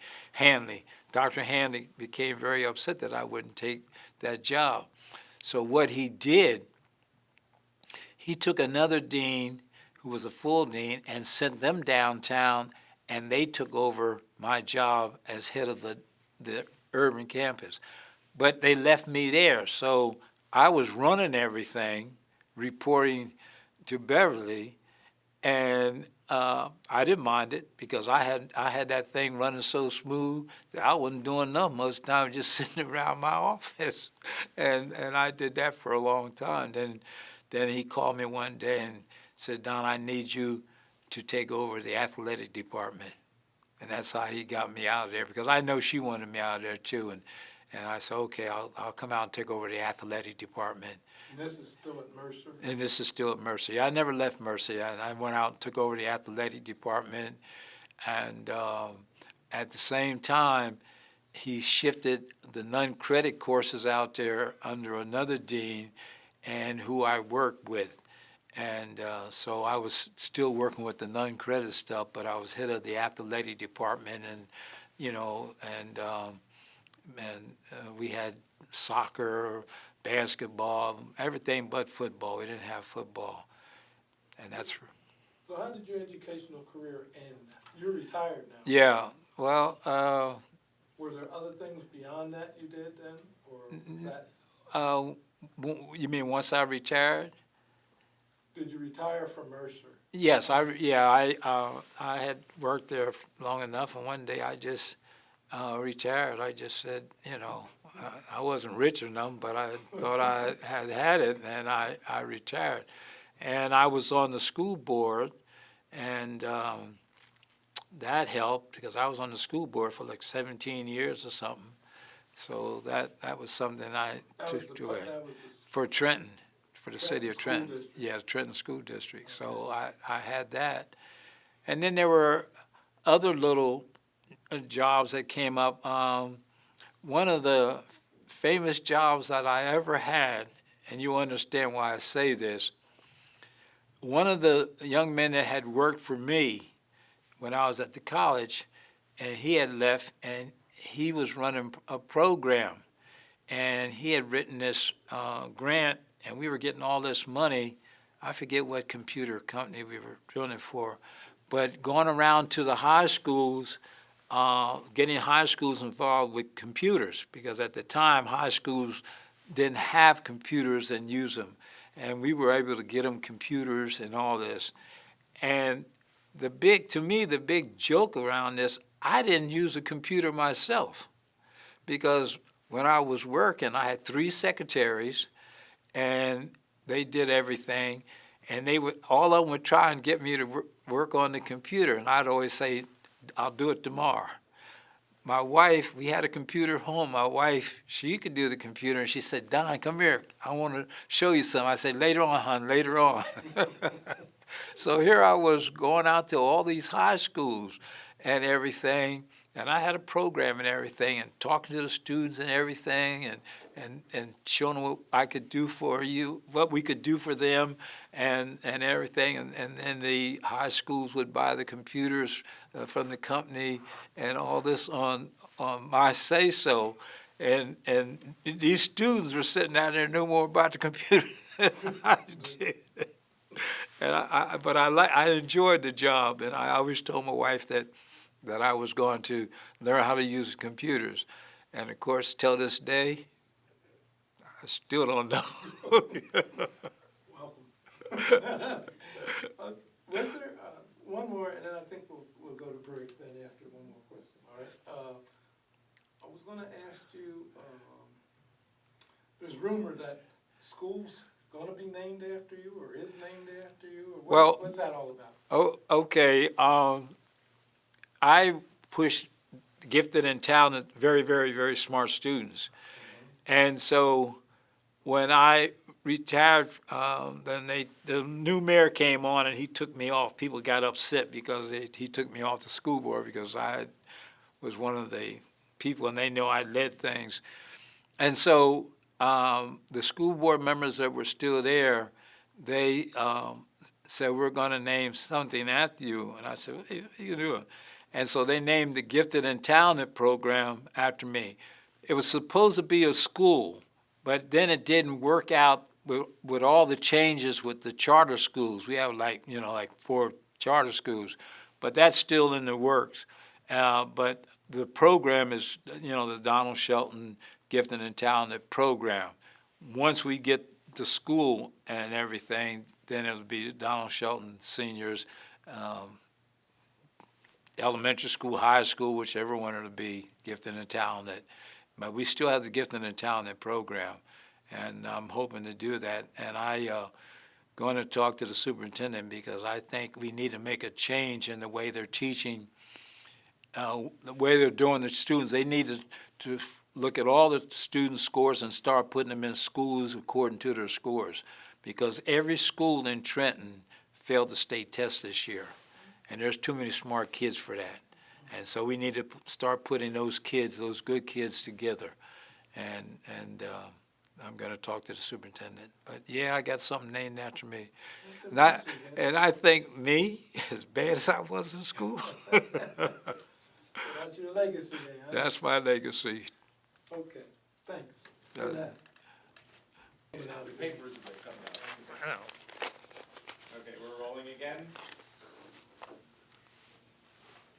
Dr. Hanley became very upset that I wouldn't take that job. So what he did, he took another dean who was a full dean and sent them downtown, and they took over my job as head of the urban campus. But they left me there, so I was running everything, reporting to Beverly, and I didn't mind it because I had that thing running so smooth that I wasn't doing nothing most of the time, just sitting around my office, and I did that for a long time. Then he called me one day and said, "Don, I need you to take over the athletic department," and that's how he got me out of there because I know she wanted me out of there too, and I said, "Okay, I'll come out and take over the athletic department." And this is still at Mercer? And this is still at Mercer. Yeah, I never left Mercer. I went out and took over the athletic department. And at the same time, he shifted the non-credit courses out there under another dean and who I worked with. And so I was still working with the non-credit stuff, but I was head of the athletic department, and we had soccer, basketball, everything but football. We didn't have football, and that's. So how did your educational career end? You're retired now. Yeah, well. Were there other things beyond that you did then, or was that? You mean once I retired? Did you retire from Mercer? Yes, I had worked there long enough, and one day I just retired. I just said, I wasn't rich enough, but I thought I had it, and I retired. And I was on the school board, and that helped because I was on the school board for like 17 years or something. So that was something I took to it for Trenton, for the city of Trenton. Yeah, Trenton School District. So I had that. And then there were other little jobs that came up. One of the famous jobs that I ever had, and you understand why I say this. One of the young men that had worked for me when I was at the college, and he had left, and he was running a program, and he had written this grant, and we were getting all this money. I forget what computer company we were doing it for, but going around to the high schools, getting high schools involved with computers, because at the time, high schools didn't have computers and use them. And we were able to get them computers and all this. And to me, the big joke around this, I didn't use a computer myself, because when I was working, I had 3 secretaries, and they did everything, and all of them would try and get me to work on the computer, and I'd always say, I'll do it tomorrow. My wife, we had a computer home. My wife, she could do the computer, and she said, Don, come here. I want to show you something. I said, later on, hon, later on. So here I was going out to all these high schools and everything, and I had a program and everything, and talking to the students and everything, and showing them what I could do for you, what we could do for them, and everything. And then the high schools would buy the computers from the company, and all this on my say-so. And these students were sitting out there and knew more about the computer than I did. And I enjoyed the job, and I always told my wife that I was going to learn how to use computers. And of course, till this day, I still don't know. Welcome. Was there one more, and then I think we'll go to break then after one more question, all right? I was gonna ask you, there's rumor that school's gonna be named after you, or is named after you, or Well, what's that all about? Oh, okay. I push gifted and talented, very, very, very smart students. And so when I retired, then the new mayor came on and he took me off. People got upset because he took me off the school board because I was one of the people, and they know I led things. And so the school board members that were still there, they said, we're going to name something after you. And I said, what are you doing? And so they named the Gifted and Talented program after me. It was supposed to be a school, but then it didn't work out with all the changes with the charter schools. We have like 4 charter schools, but that's still in the works. But the program is, the Donald Shelton Gifted and Talented program. Once we get the school and everything, then it'll be Donald Shelton Seniors, elementary school, high school, whichever one it'll be, Gifted and Talented. But we still have the Gifted and Talented program, and I'm hoping to do that. And I going to talk to the superintendent because I think we need to make a change in the way they're teaching, the way they're doing the students. They need to look at all the student scores and start putting them in schools according to their scores, because every school in Trenton failed the state test this year, and there's too many smart kids for that. And so we need to start putting those kids, those good kids, together. And I'm going to talk to the superintendent. But yeah, I got something named after me. And I think me, as bad as I was in school, That's your legacy there, huh? that's my legacy. Okay, thanks. Yeah. For that. The papers as they come out. I know. Okay, we're rolling again.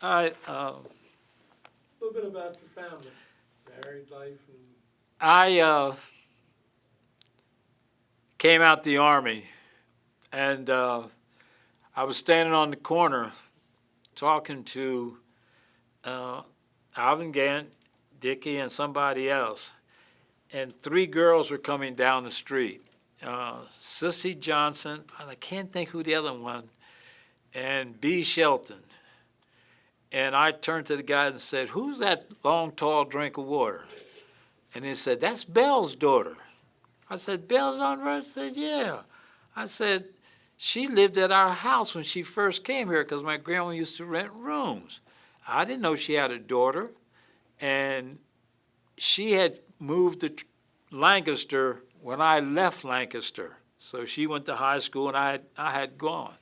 All right. A little bit about your family, married life, and I came out the Army, and I was standing on the corner talking to Alvin Gant, Dickie, and somebody else, and 3 girls were coming down the street. Sissy Johnson, I can't think who the other one, and B. Shelton. And I turned to the guy and said, who's that long, tall drink of water? And he said, that's Belle's daughter. I said, Belle's on the road? He said, yeah. I said, she lived at our house when she first came here because my grandma used to rent rooms. I didn't know she had a daughter. And she had moved to Lancaster when I left Lancaster. So she went to high school and I had gone.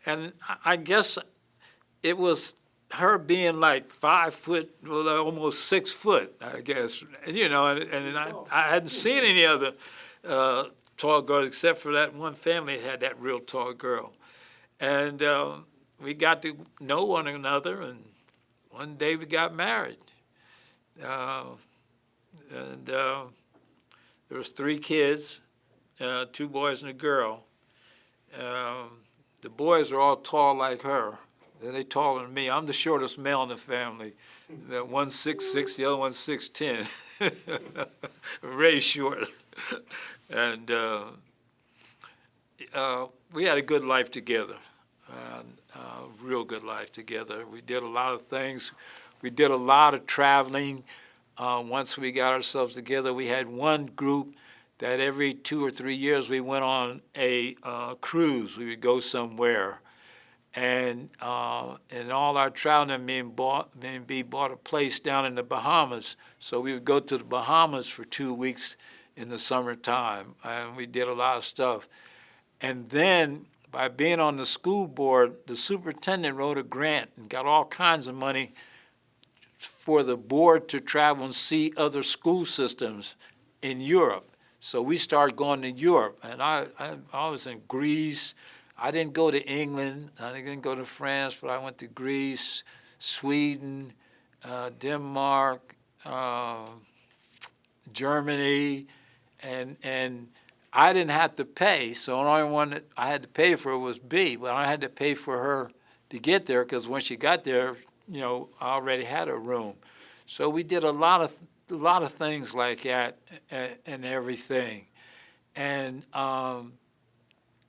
And I guess it was her being like 5 foot, well, almost 6 foot, I guess, you know, and I hadn't seen any other tall girls except for that one family that had that real tall girl. And we got to know one another, and one day we got married. There was 3 kids, 2 boys and a girl. The boys are all tall like her. They're taller than me. I'm the shortest male in the family. One's 6'6", the other one's 6'10". Very short. And we had a good life together, real good life together. We did a lot of things. We did a lot of traveling. Once we got ourselves together, we had one group that every 2 or 3 years we went on a cruise. We would go somewhere. And in all our traveling, me and B bought a place down in the Bahamas. So we would go to the Bahamas for 2 weeks in the summertime, and we did a lot of stuff. And then, by being on the school board, the superintendent wrote a grant and got all kinds of money for the board to travel and see other school systems in Europe. So we started going to Europe, and I was in Greece. I didn't go to England. I didn't go to France, but I went to Greece, Sweden, Denmark, Germany, and I didn't have to pay. So the only one that I had to pay for was B, but I had to pay for her to get there because when she got there, you know, I already had a room. So we did a lot of things like that and everything, and.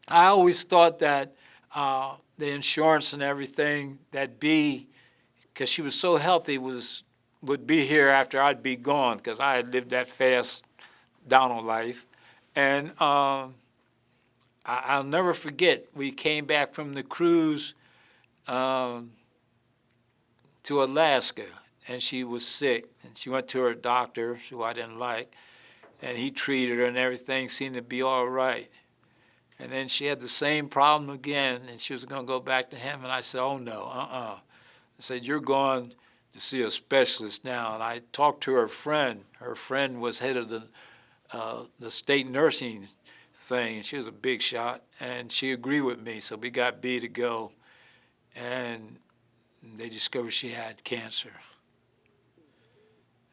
I always thought that the insurance and everything that B, because she was so healthy, would be here after I'd be gone, because I had lived that fast down on life. And I'll never forget, we came back from the cruise to Alaska, and she was sick, and she went to her doctor, who I didn't like, and he treated her, and everything seemed to be all right. And then she had the same problem again, and she was going to go back to him. And I said, oh, no, I said, you're going to see a specialist now. And I talked to her friend. Her friend was head of the state nursing thing. She was a big shot, and she agreed with me. So we got B to go, and they discovered she had cancer.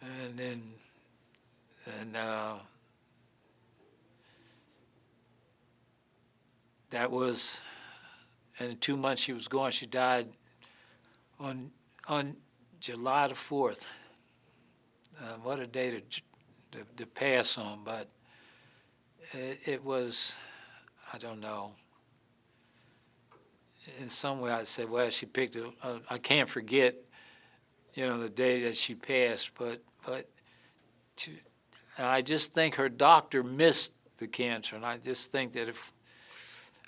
And then, that was, and in 2 months she was gone. She died on July the 4th. What a day to pass on, but it was, I don't know. In some way I'd say, well, she picked I can't forget, you know, the day that she passed, but and I just think her doctor missed the cancer, and I just think that if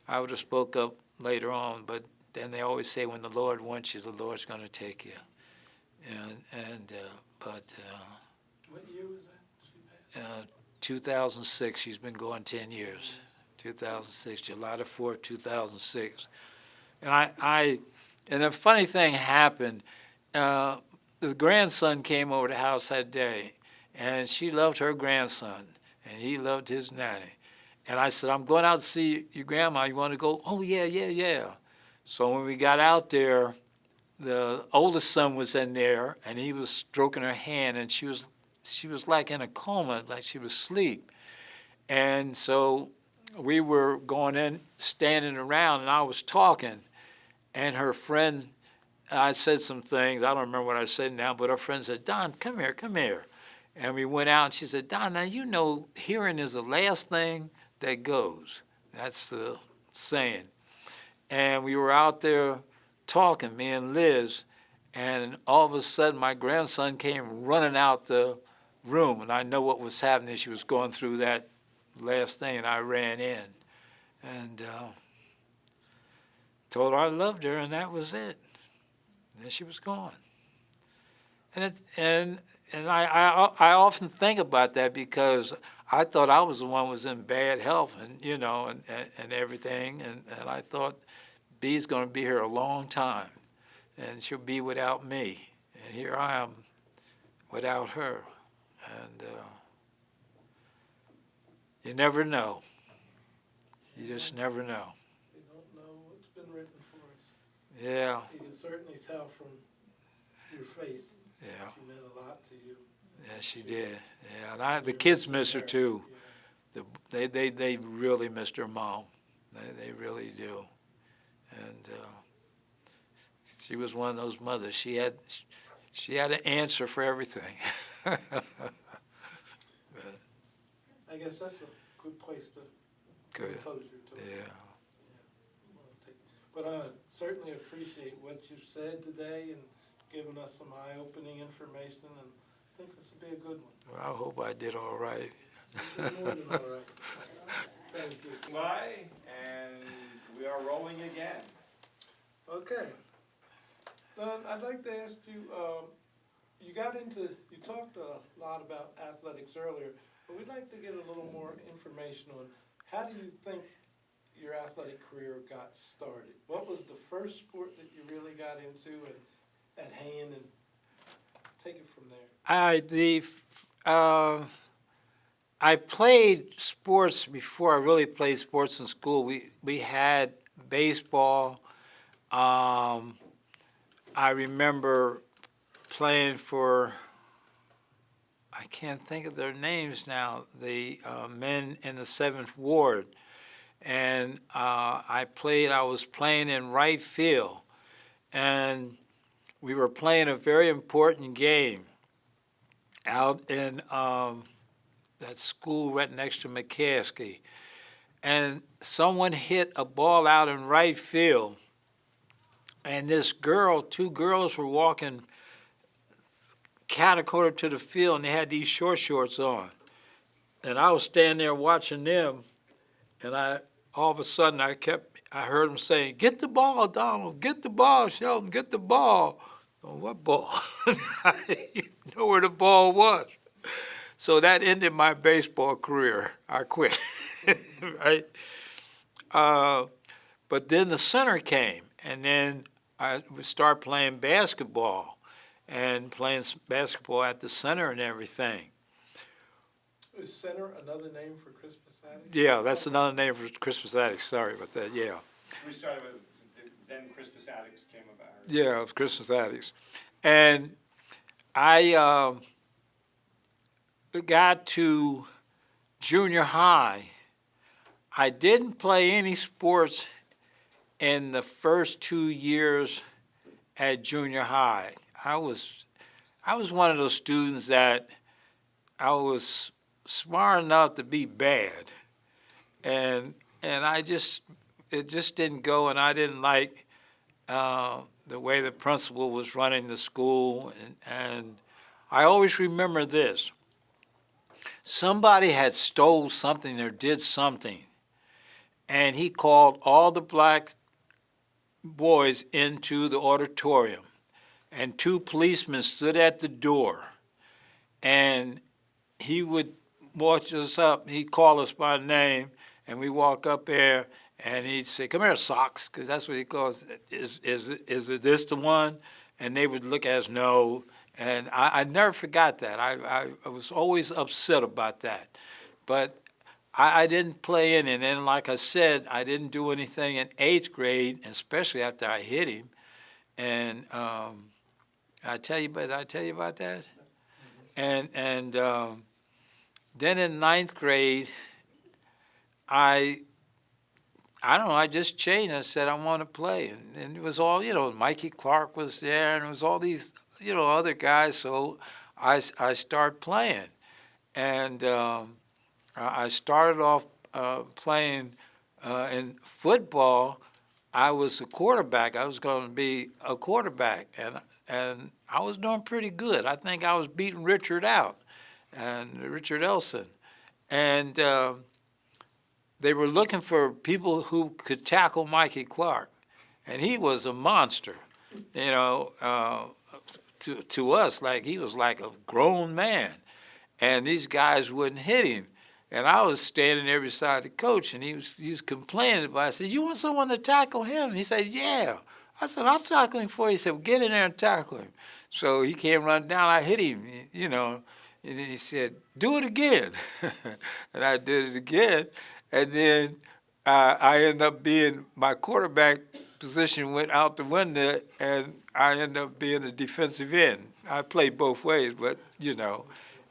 I would have spoke up later on, but then they always say when the Lord wants you, the Lord's going to take you. What year was that she passed? 2006, she's been going 10 years. 2006, July the 4th, 2006. And a funny thing happened. The grandson came over the house that day, and she loved her grandson, and he loved his nanny. And I said, I'm going out to see your grandma. You want to go? Oh, yeah. So when we got out there, the oldest son was in there, and he was stroking her hand, and she was like in a coma, like she was asleep. And so we were going in, standing around, and I was talking. And her friend, I said some things. I don't remember what I said now, but her friend said, Don, come here. And we went out, and she said, Don, now you know hearing is the last thing that goes. That's the saying. And we were out there talking, me and Liz, and all of a sudden my grandson came running out the room, and I know what was happening. She was going through that last thing, and I ran in and told her I loved her, and that was it. And then she was gone. And And I often think about that because I thought I was the one who was in bad health and, you know, and everything. And I thought Bee's going to be here a long time and she'll be without me. And here I am without her. And you never know. You just never know. We don't know what's been written for us. Yeah, You can certainly tell from your face. yeah, She meant a lot to you. yeah, she did. Yeah, and the kids miss her too. They really miss their mom. They really do. And she was one of those mothers. She had an answer for everything. I guess that's a good place to Good. closure to it. Yeah. But I certainly appreciate what you said today and giving us some eye-opening information, and I think this will be a good one. Well, I hope I did all right. You did more than all right. Thank you. Bye, and we are rolling again. Okay. Then I'd like to ask you, you talked a lot about athletics earlier, but we'd like to get a little more information on how do you think your athletic career got started? What was the first sport that you really got into and at hand, and take it from there? I played sports before I really played sports in school. We had baseball. I remember playing for, I can't think of their names now, the men in the 7th Ward. And I was playing in right field. And we were playing a very important game out in that school right next to McCaskey. And someone hit a ball out in right field. And two girls were walking catty-corner to the field, and they had these short shorts on. And I was standing there watching them, and all of a sudden I heard them saying, "Get the ball, Donald, get the ball, Shelton, get the ball." Oh, what ball? I didn't know where the ball was. So that ended my baseball career. I quit, right? But then the center came, and then I would start playing basketball and playing basketball at the center and everything. Is center another name for Christmas Addict? Yeah, that's another name for Christmas Addicts. Sorry about that, yeah. We started with, then Crispus Attucks came about. Yeah, it was Christmas Addicts. And I got to junior high. I didn't play any sports in the first 2 years at junior high. I was one of those students that I was smart enough to be bad, and it just didn't go, and I didn't like the way the principal was running the school, and I always remember this. Somebody had stole something or did something, and he called all the black boys into the auditorium, and 2 policemen stood at the door, and he would watch us up. He'd call us by name, and we walk up there, and he'd say, "Come here, Socks," because that's what he calls. Is it this the one? And they would look at us, no. And I never forgot that. I was always upset about that, but I didn't play in it. And then, like I said, I didn't do anything in 8th grade, especially after I hit him. And I tell you about that. And then in 9th grade, I don't know, I just changed. I said, I want to play. And it was all, Mikey Clark was there, and it was all these, other guys. So I started playing. And I started off playing in football. I was a quarterback. I was going to be a quarterback. And I was doing pretty good. I think I was beating Richard Elson. And they were looking for people who could tackle Mikey Clark. And he was a monster, to us like he was like a grown man, and these guys wouldn't hit him. And I was standing there beside the coach, and he was complaining about it. I said, "You want someone to tackle him?" He said, "Yeah." I said, "I'll tackle him for you." He said, "Well, get in there and tackle him." So he came running down. I hit him, and he said, "Do it again." And I did it again. And then I ended up being, my quarterback position went out the window, and I ended up being a defensive end. I played both ways, but,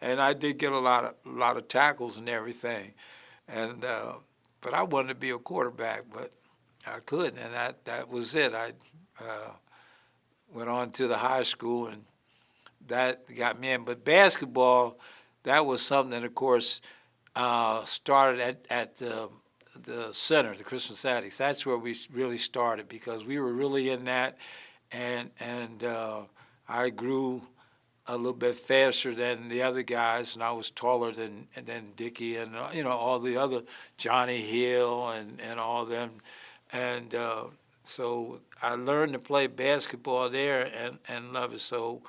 and I did get a lot of tackles and everything. And but I wanted to be a quarterback, but I couldn't, and that was it. I went on to the high school, and that got me in. But basketball, that was something that, of course, started at the center, the Christmas Addicts. That's where we really started, because we were really in that, and I grew a little bit faster than the other guys, and I was taller than Dickie and all the other, Johnny Hill and all them, and so I learned to play basketball there and love it. So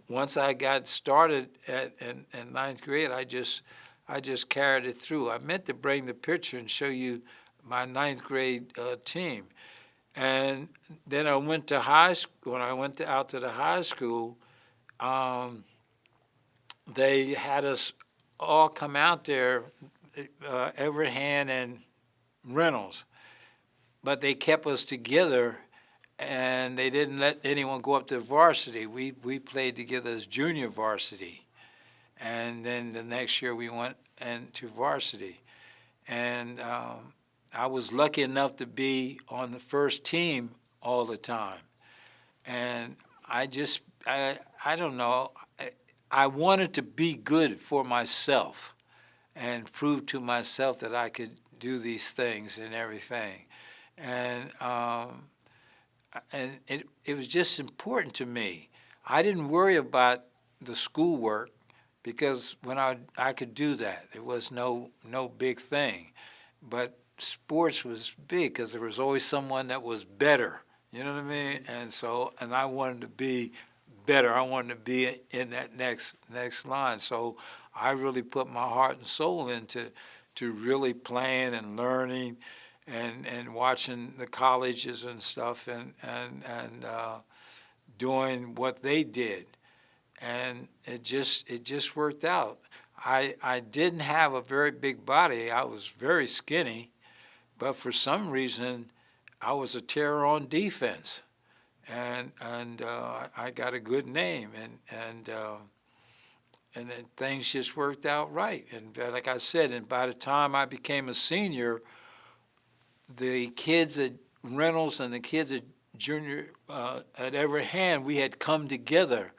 once I got started in ninth grade, I just carried it through. I meant to bring the picture and show you my ninth grade team. And then I went to high school. When I went out to the high school, they had us all come out there, Everhand and Reynolds. But they kept us together, and they didn't let anyone go up to varsity. We played together as junior varsity. And then the next year we went into varsity. And I was lucky enough to be on the first team all the time. And I don't know, I wanted to be good for myself and prove to myself that I could do these things and everything. And it was just important to me. I didn't worry about the schoolwork, because when I could do that, it was no big thing. But sports was big, because there was always someone that was better. You know what I mean? And I wanted to be better. I wanted to be in that next line. So I really put my heart and soul into really playing and learning and watching the colleges and stuff and doing what they did. And it just worked out. I didn't have a very big body. I was very skinny, but for some reason, I was a terror on defense, and I got a good name, and then things just worked out right. And like I said, and by the time I became a senior, the kids at Reynolds and the kids at junior at Everhand, we had come together.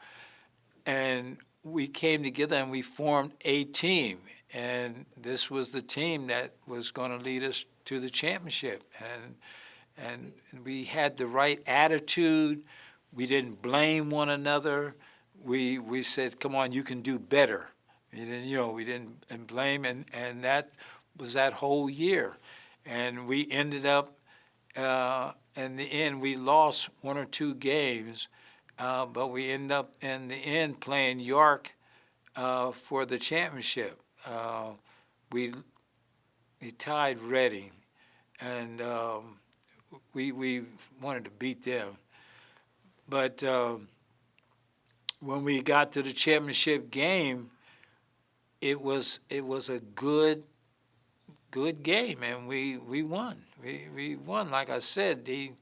And we came together and we formed a team. And this was the team that was going to lead us to the championship. And we had the right attitude. We didn't blame one another. We said, come on, you can do better. We didn't blame. And that was that whole year. And we ended up, in the end, we lost one or two games. But we ended up in the end playing York for the championship. We tied Reading, and we wanted to beat them. But when we got to the championship game, it was a good game, and we won. We won. Like I said, he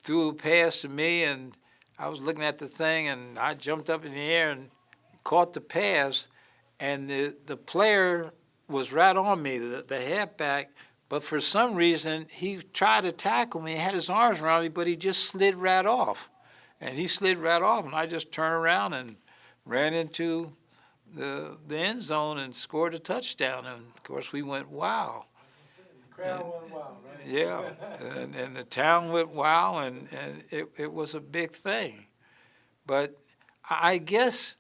threw a pass to me, and I was looking at the thing, and I jumped up in the air and caught the pass, and the player was right on me, the halfback, but for some reason, he tried to tackle me. He had his arms around me, but he just slid right off. And he slid right off, and I just turned around and ran into the end zone and scored a touchdown. And, of course, we went, wow. The crowd went wild, right? Yeah, and the town went wow, and it was a big thing. But I guess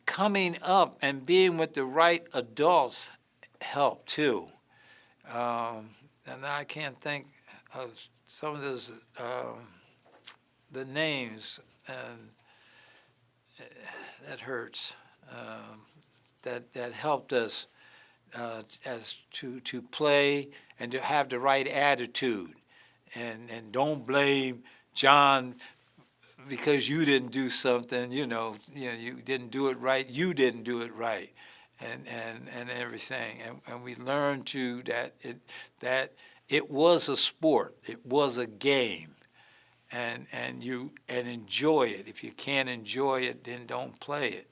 coming up and being with the right adults helped too. And I can't think of some of those, the names, that hurts. That helped us as to play and to have the right attitude, and don't blame John because you didn't do something. You didn't do it right. You didn't do it right, and everything. And we learned too that it was a sport. It was a game. And enjoy it. If you can't enjoy it, then don't play it.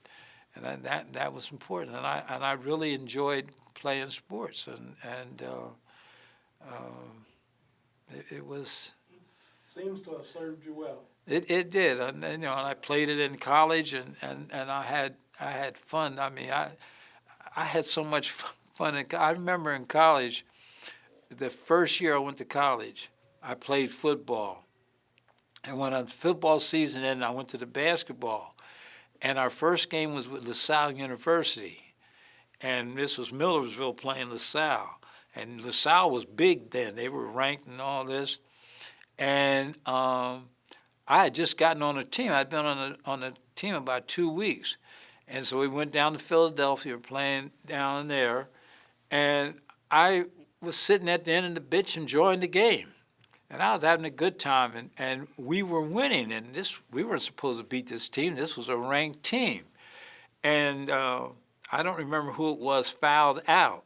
And that was important. And I really enjoyed playing sports. And it was. Seems to have served you well. It did. And I played it in college, and I had fun. I mean, I had so much fun. I remember in college, the first year I went to college, I played football. And when the football season ended, I went to the basketball. And our first game was with LaSalle University. And this was Millersville playing LaSalle. And LaSalle was big then. They were ranked and all this. And I had just gotten on a team. I'd been on the team about 2 weeks. And so we went down to Philadelphia, playing down there. And I was sitting at the end of the bench enjoying the game. And I was having a good time, and we were winning. And we weren't supposed to beat this team. This was a ranked team. And I don't remember who it was fouled out.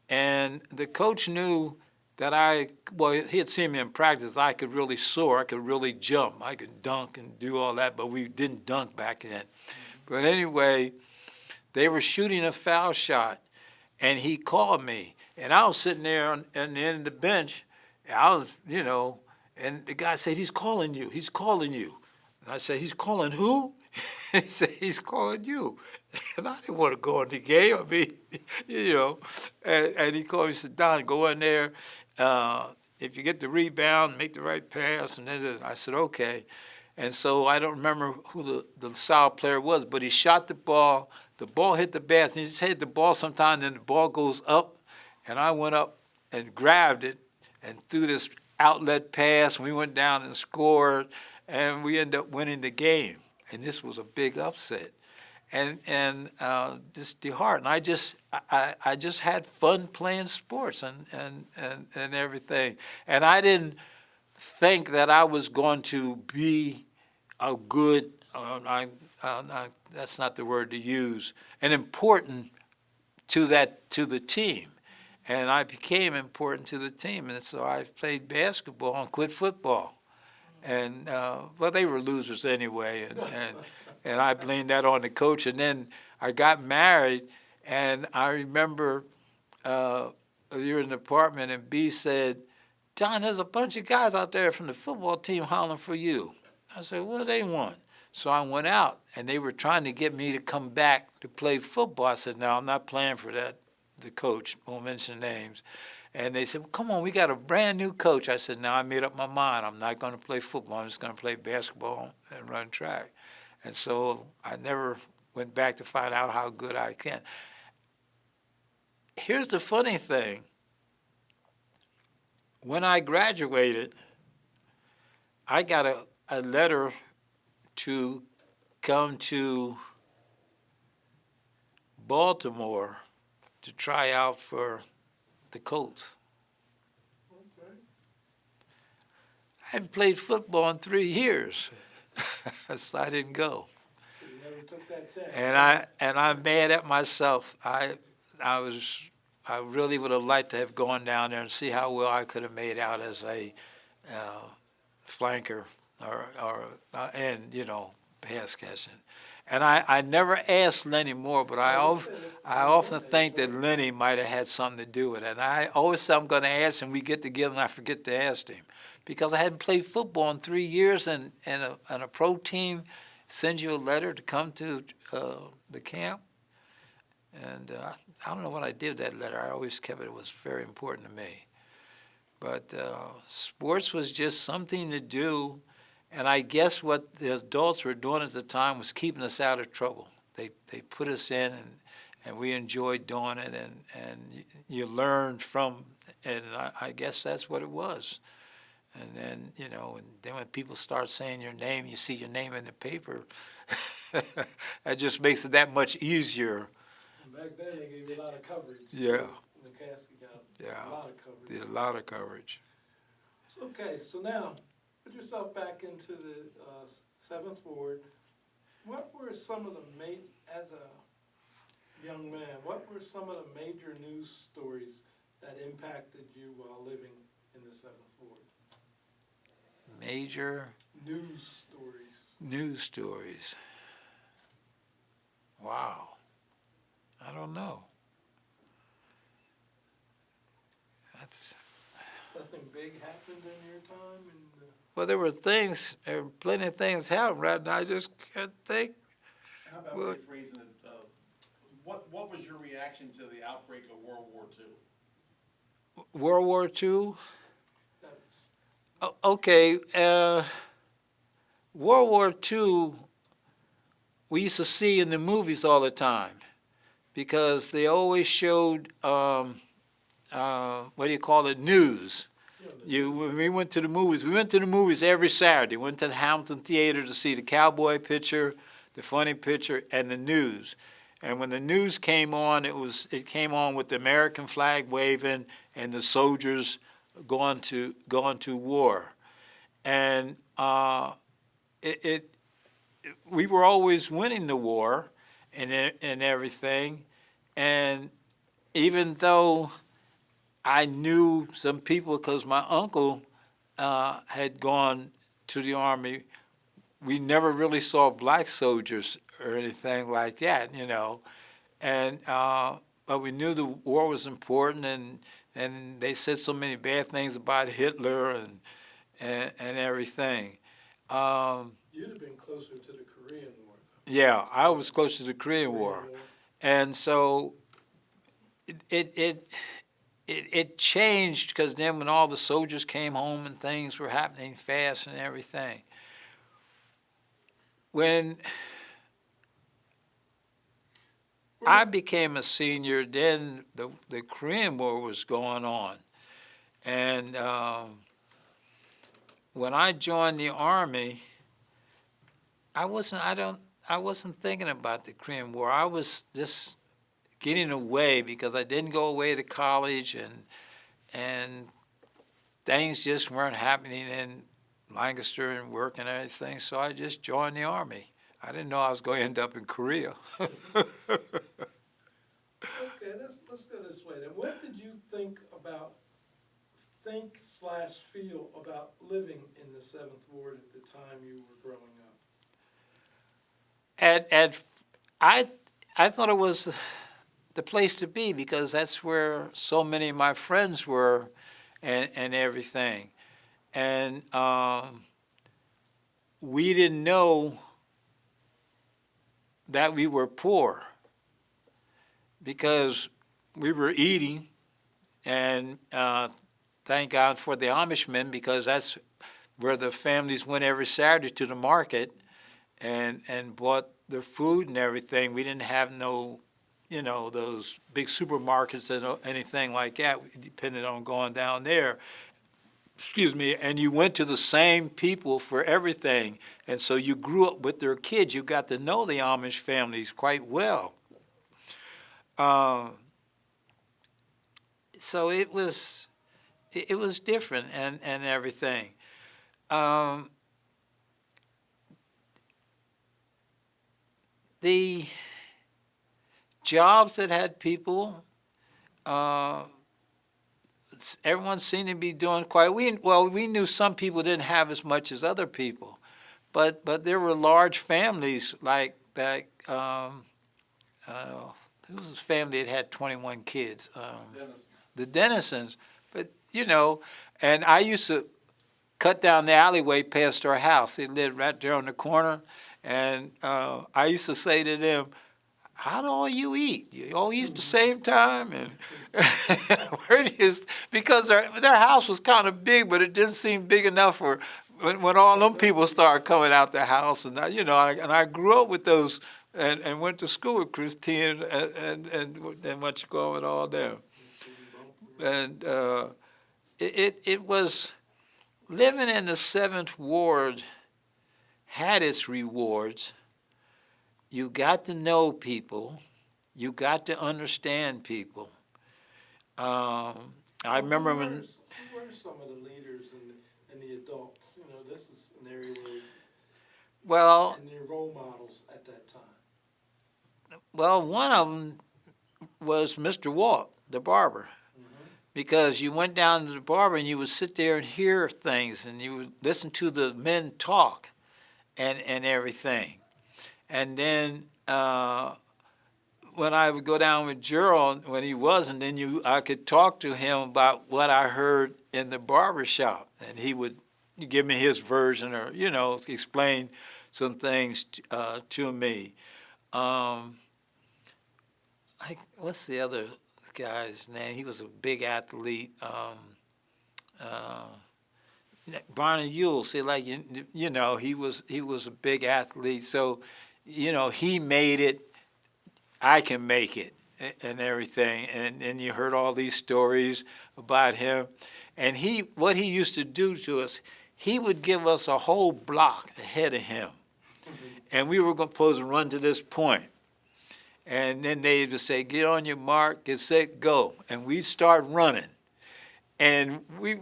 And the coach knew that he had seen me in practice. I could really soar. I could really jump. I could dunk and do all that, but we didn't dunk back then. But anyway, they were shooting a foul shot, and he called me. And I was sitting there on the end of the bench. I was, and the guy said, he's calling you. He's calling you. And I said, he's calling who? He said, he's calling you. And I didn't want to go in the game. I mean, And he called me and said, Don, go in there. If you get the rebound, make the right pass. And then I said, okay. And so I don't remember who the LaSalle player was, but he shot the ball. The ball hit the basket. And he just hit the ball sometime, and the ball goes up. And I went up and grabbed it and threw this outlet pass. We went down and scored, and we ended up winning the game. And this was a big upset. And just the heart. And I just had fun playing sports and everything. And I didn't think that I was going to be a good, that's not the word to use, and important to the team. And I became important to the team, and so I played basketball and quit football. And they were losers anyway, and I blamed that on the coach. And then I got married, and I remember we were in the apartment, and B said, John, there's a bunch of guys out there from the football team hollering for you. I said, what do they want? So I went out, and they were trying to get me to come back to play football. I said, no, I'm not playing for that. The coach, won't mention names. And they said, well, come on, we got a brand new coach. I said, no, I made up my mind. I'm not going to play football. I'm just going to play basketball and run track. And so I never went back to find out how good I can. Here's the funny thing. When I graduated, I got a letter to come to Baltimore to try out for the Colts. Okay. I hadn't played football in 3 years, so I didn't go. So you never took that chance. And I'm mad at myself. I really would have liked to have gone down there and see how well I could have made out as a flanker and pass catching. And I never asked Lenny Moore, but I often think that Lenny might have had something to do with it. And I always say I'm going to ask him. We get together, and I forget to ask him. Because I hadn't played football in 3 years, and a pro team sends you a letter to come to the camp. And I don't know what I did with that letter. I always kept it. It was very important to me. But sports was just something to do. And I guess what the adults were doing at the time was keeping us out of trouble. They put us in, and we enjoyed doing it, and you learned from, and I guess that's what it was. And then, and then when people start saying your name, you see your name in the paper, that just makes it that much easier. And back then, they gave you a lot of coverage. Yeah. When the casket got Yeah. a lot of coverage. Did a lot of coverage. Okay, so now, put yourself back into the Seventh Ward. What were some of the as a young man, what were some of the major news stories that impacted you while living in the Seventh Ward? Major News stories. news stories. Wow. I don't know. That's, Nothing big happened in your time? well, there were plenty of things happened right now. I just can't think. How about Well- rephrasing it? What was your reaction to the outbreak of World War II? World War II? That was, Okay, World War II, we used to see in the movies all the time because they always showed, what do you call it, news. When we went to the movies every Saturday. Went to the Hamilton Theater to see the cowboy picture, the funny picture, and the news. And when the news came on, it came on with the American flag waving and the soldiers going to war. And we were always winning the war and everything. And even though I knew some people because my uncle had gone to the Army, we never really saw black soldiers or anything like that, And but we knew the war was important, and they said so many bad things about Hitler and everything. you'd have been closer to the Korean War. Yeah, I was close to the Korean War, and so it changed because then when all the soldiers came home and things were happening fast and everything. When I became a senior, then the Korean War was going on. And when I joined the Army, I wasn't thinking about the Korean War. I was just getting away because I didn't go away to college and things just weren't happening in Lancaster and work and everything, so I just joined the Army. I didn't know I was going to end up in Korea. Okay, let's go this way then. What did you feel about living in the Seventh Ward at the time you were growing up? I thought it was the place to be because that's where so many of my friends were and everything. And we didn't know that we were poor because we were eating, and thank God for the Amishmen because that's where the families went every Saturday to the market and bought their food and everything. We didn't have no, those big supermarkets and anything like that. We depended on going down there. Excuse me, and you went to the same people for everything. And so you grew up with their kids. You got to know the Amish families quite well. So it was different and everything. The jobs that had people, everyone seemed to be doing quite well. We knew some people didn't have as much as other people, but there were large families like that. Who was a family that had 21 kids? The Dennisons. But and I used to cut down the alleyway past our house. They lived right there on the corner, and I used to say to them, "How do all you eat? You all eat at the same time?" And where it is, because their house was kind of big, but it didn't seem big enough for when all them people started coming out the house. And I grew up with those and went to school with Christine and what you call it all there. And it was living in the 7th Ward had its rewards. You got to know people. You got to understand people. I remember when. Who were some of the leaders and the adults? You know, this is an area where, Well, and their role models at that time. well, one of them was Mr. Walt, the barber, because you went down to the barber and you would sit there and hear things and you would listen to the men talk and everything. And then when I would go down with Gerald when he wasn't, then I could talk to him about what I heard in the barber shop, and he would give me his version or, explain some things to me. What's the other guy's name? He was a big athlete. Barney Yule. See, like he was a big athlete. So, he made it. I can make it, and everything. And you heard all these stories about him. And what he used to do to us, he would give us a whole block ahead of him, and we were supposed to run to this point. And then they would say, "Get on your mark, get set, go," and we start running. And we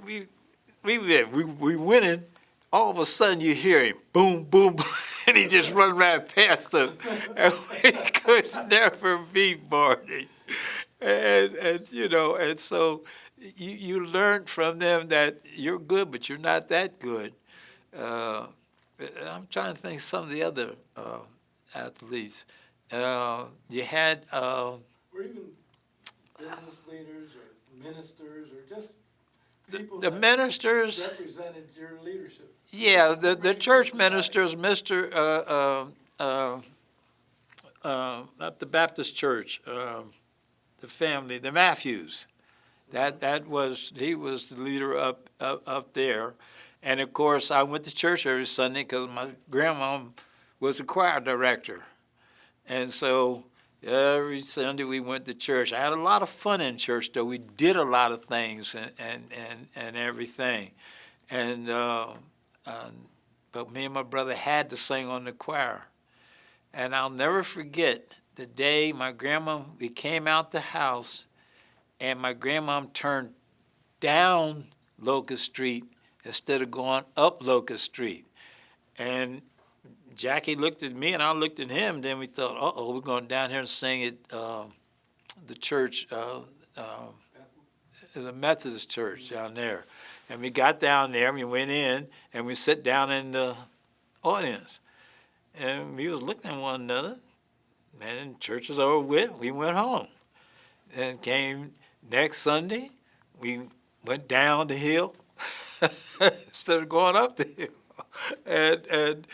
winning. All of a sudden you hear him, boom, boom, boom, and he just run right past us. And we could never beat Barney. And so you learn from them that you're good, but you're not that good. I'm trying to think some of the other athletes. You had Or even business leaders or ministers or just people the that ministers. represented your leadership. Yeah, the church ministers, not the Baptist church, the family, the Matthews. He was the leader up there. And of course, I went to church every Sunday because my grandma was a choir director. And so every Sunday we went to church. I had a lot of fun in church, though. We did a lot of things and everything. But me and my brother had to sing on the choir. And I'll never forget the day we came out the house, and my grandma turned down Locust Street instead of going up Locust Street. And Jackie looked at me and I looked at him. Then we thought, we're going down here and sing at the church, the Methodist church down there. And we got down there, we went in, and we sat down in the audience. And we was looking at one another, and church was over with, we went home. And came next Sunday, we went down the hill instead of going up the hill. And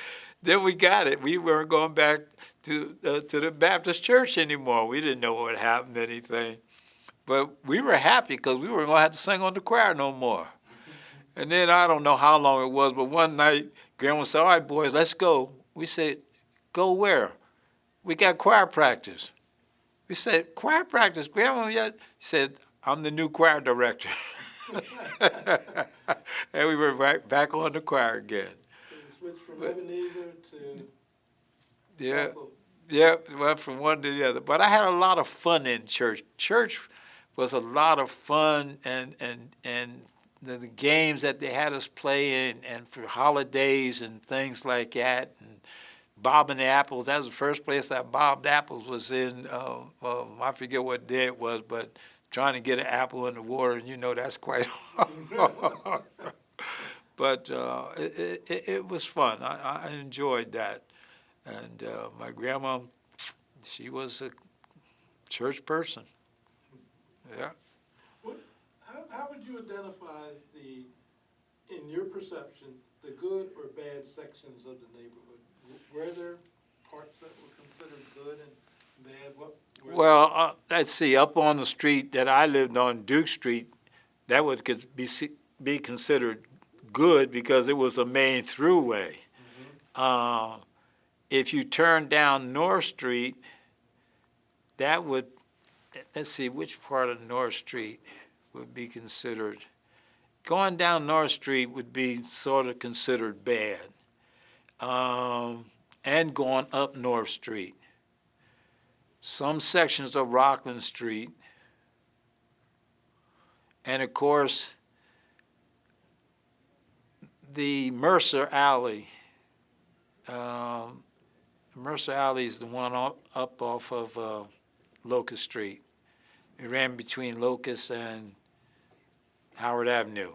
then we got it. We weren't going back to the Baptist church anymore. We didn't know what happened, anything. But we were happy because we weren't going to have to sing on the choir no more. And then I don't know how long it was, but one night, Grandma said, "All right, boys, let's go." We said, "Go where?" "We got choir practice." We said, "Choir practice, Grandma?" He said, "I'm the new choir director." And we were right back on the choir again. So you switched from Ebenezer to Yeah, Bethel. yeah, went from one to the other. But I had a lot of fun in church. Church was a lot of fun, and the games that they had us play and for holidays and things like that, and bobbing the apples. That was the first place I bobbed apples was in, I forget what day it was, but trying to get an apple in the water, and that's quite hard. But it was fun. I enjoyed that. And my grandma, she was a church person. Yeah. How would you identify in your perception, the good or bad sections of the neighborhood? Were there parts that were considered good and bad? Well, let's see. Up on the street that I lived on, Duke Street, that would be considered good because it was a main throughway. Mm-hmm. If you turn down North Street, that would, let's see, which part of North Street would be considered going down North Street would be sort of considered bad. And going up North Street. Some sections of Rockland Street. And of course, the Mercer Alley. Mercer Alley is the one up off of Locust Street. It ran between Locust and Howard Avenue.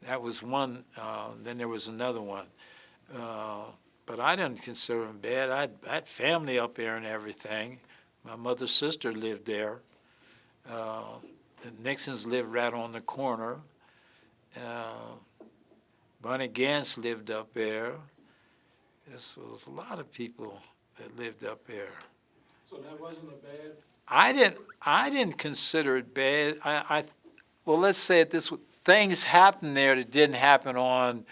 That was one. Then there was another one. But I didn't consider them bad. I had family up there and everything. My mother's sister lived there. The Nixons lived right on the corner. Bunny Gantz lived up there. There was a lot of people that lived up there. So that wasn't a bad, I didn't consider it bad. Well, let's say it this way. Things happened there that didn't happen on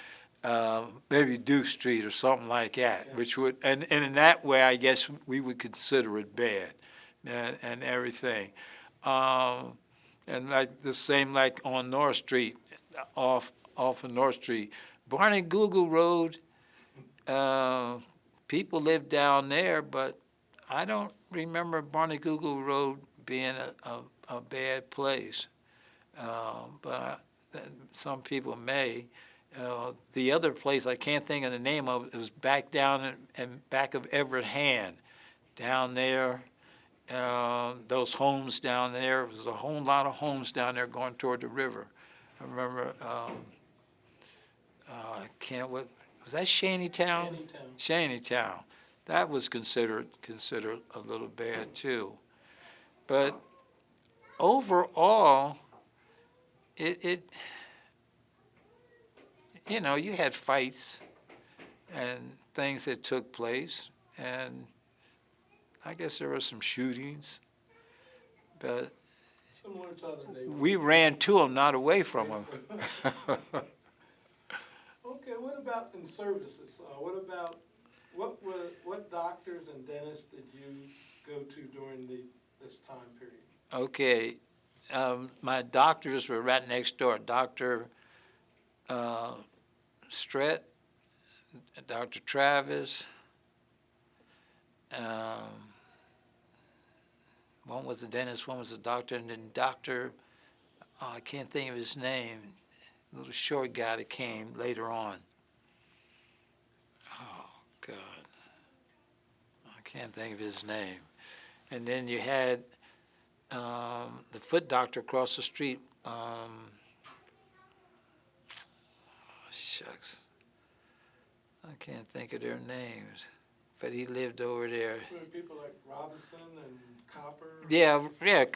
maybe Duke Street or something like that, Yeah. which would, and in that way, I guess we would consider it bad and everything. And like the same like on North Street, off of North Street. Barney Google Road, people lived down there, but I don't remember Barney Google Road being a bad place. But some people may. The other place I can't think of the name of it was back down in back of Everett Hand, down there. Those homes down there. There was a whole lot of homes down there going toward the river. I remember. I can't. What was that? Shantytown. Shantytown. That was considered a little bad too. But overall, it you know, you had fights and things that took place, and I guess there were some shootings, but similar to other neighborhoods. we ran to them, not away from them. Okay, what about in services? What doctors and dentists did you go to during this time period? Okay, my doctors were right next door. Dr. Strett, Dr. Travis. One was a dentist, one was a doctor, and then Dr. I can't think of his name, little short guy that came later on. Oh, God. I can't think of his name. And then you had the foot doctor across the street. Shucks. I can't think of their names, but he lived over there. People like Robinson and Copper? Yeah,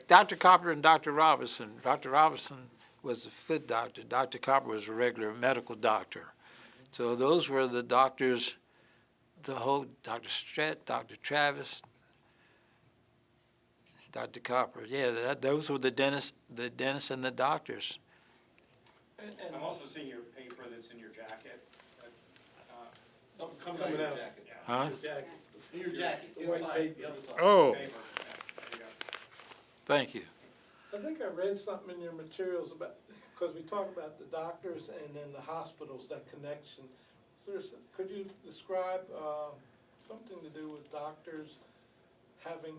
Dr. Copper and Dr. Robinson. Dr. Robinson was the foot doctor. Dr. Copper was a regular medical doctor. So those were the doctors, the whole Dr. Strett, Dr. Travis, Dr. Copper. Yeah, those were the dentists and the doctors. And I'm also seeing your paper that's in your jacket. Coming out of your jacket. Huh? the jacket, In your jacket, The white inside, paper. the other side. Oh, Paper, yeah, there you go. thank you. I think I read something in your materials about, because we talk about the doctors and then the hospitals, that connection. Could you describe something to do with doctors having,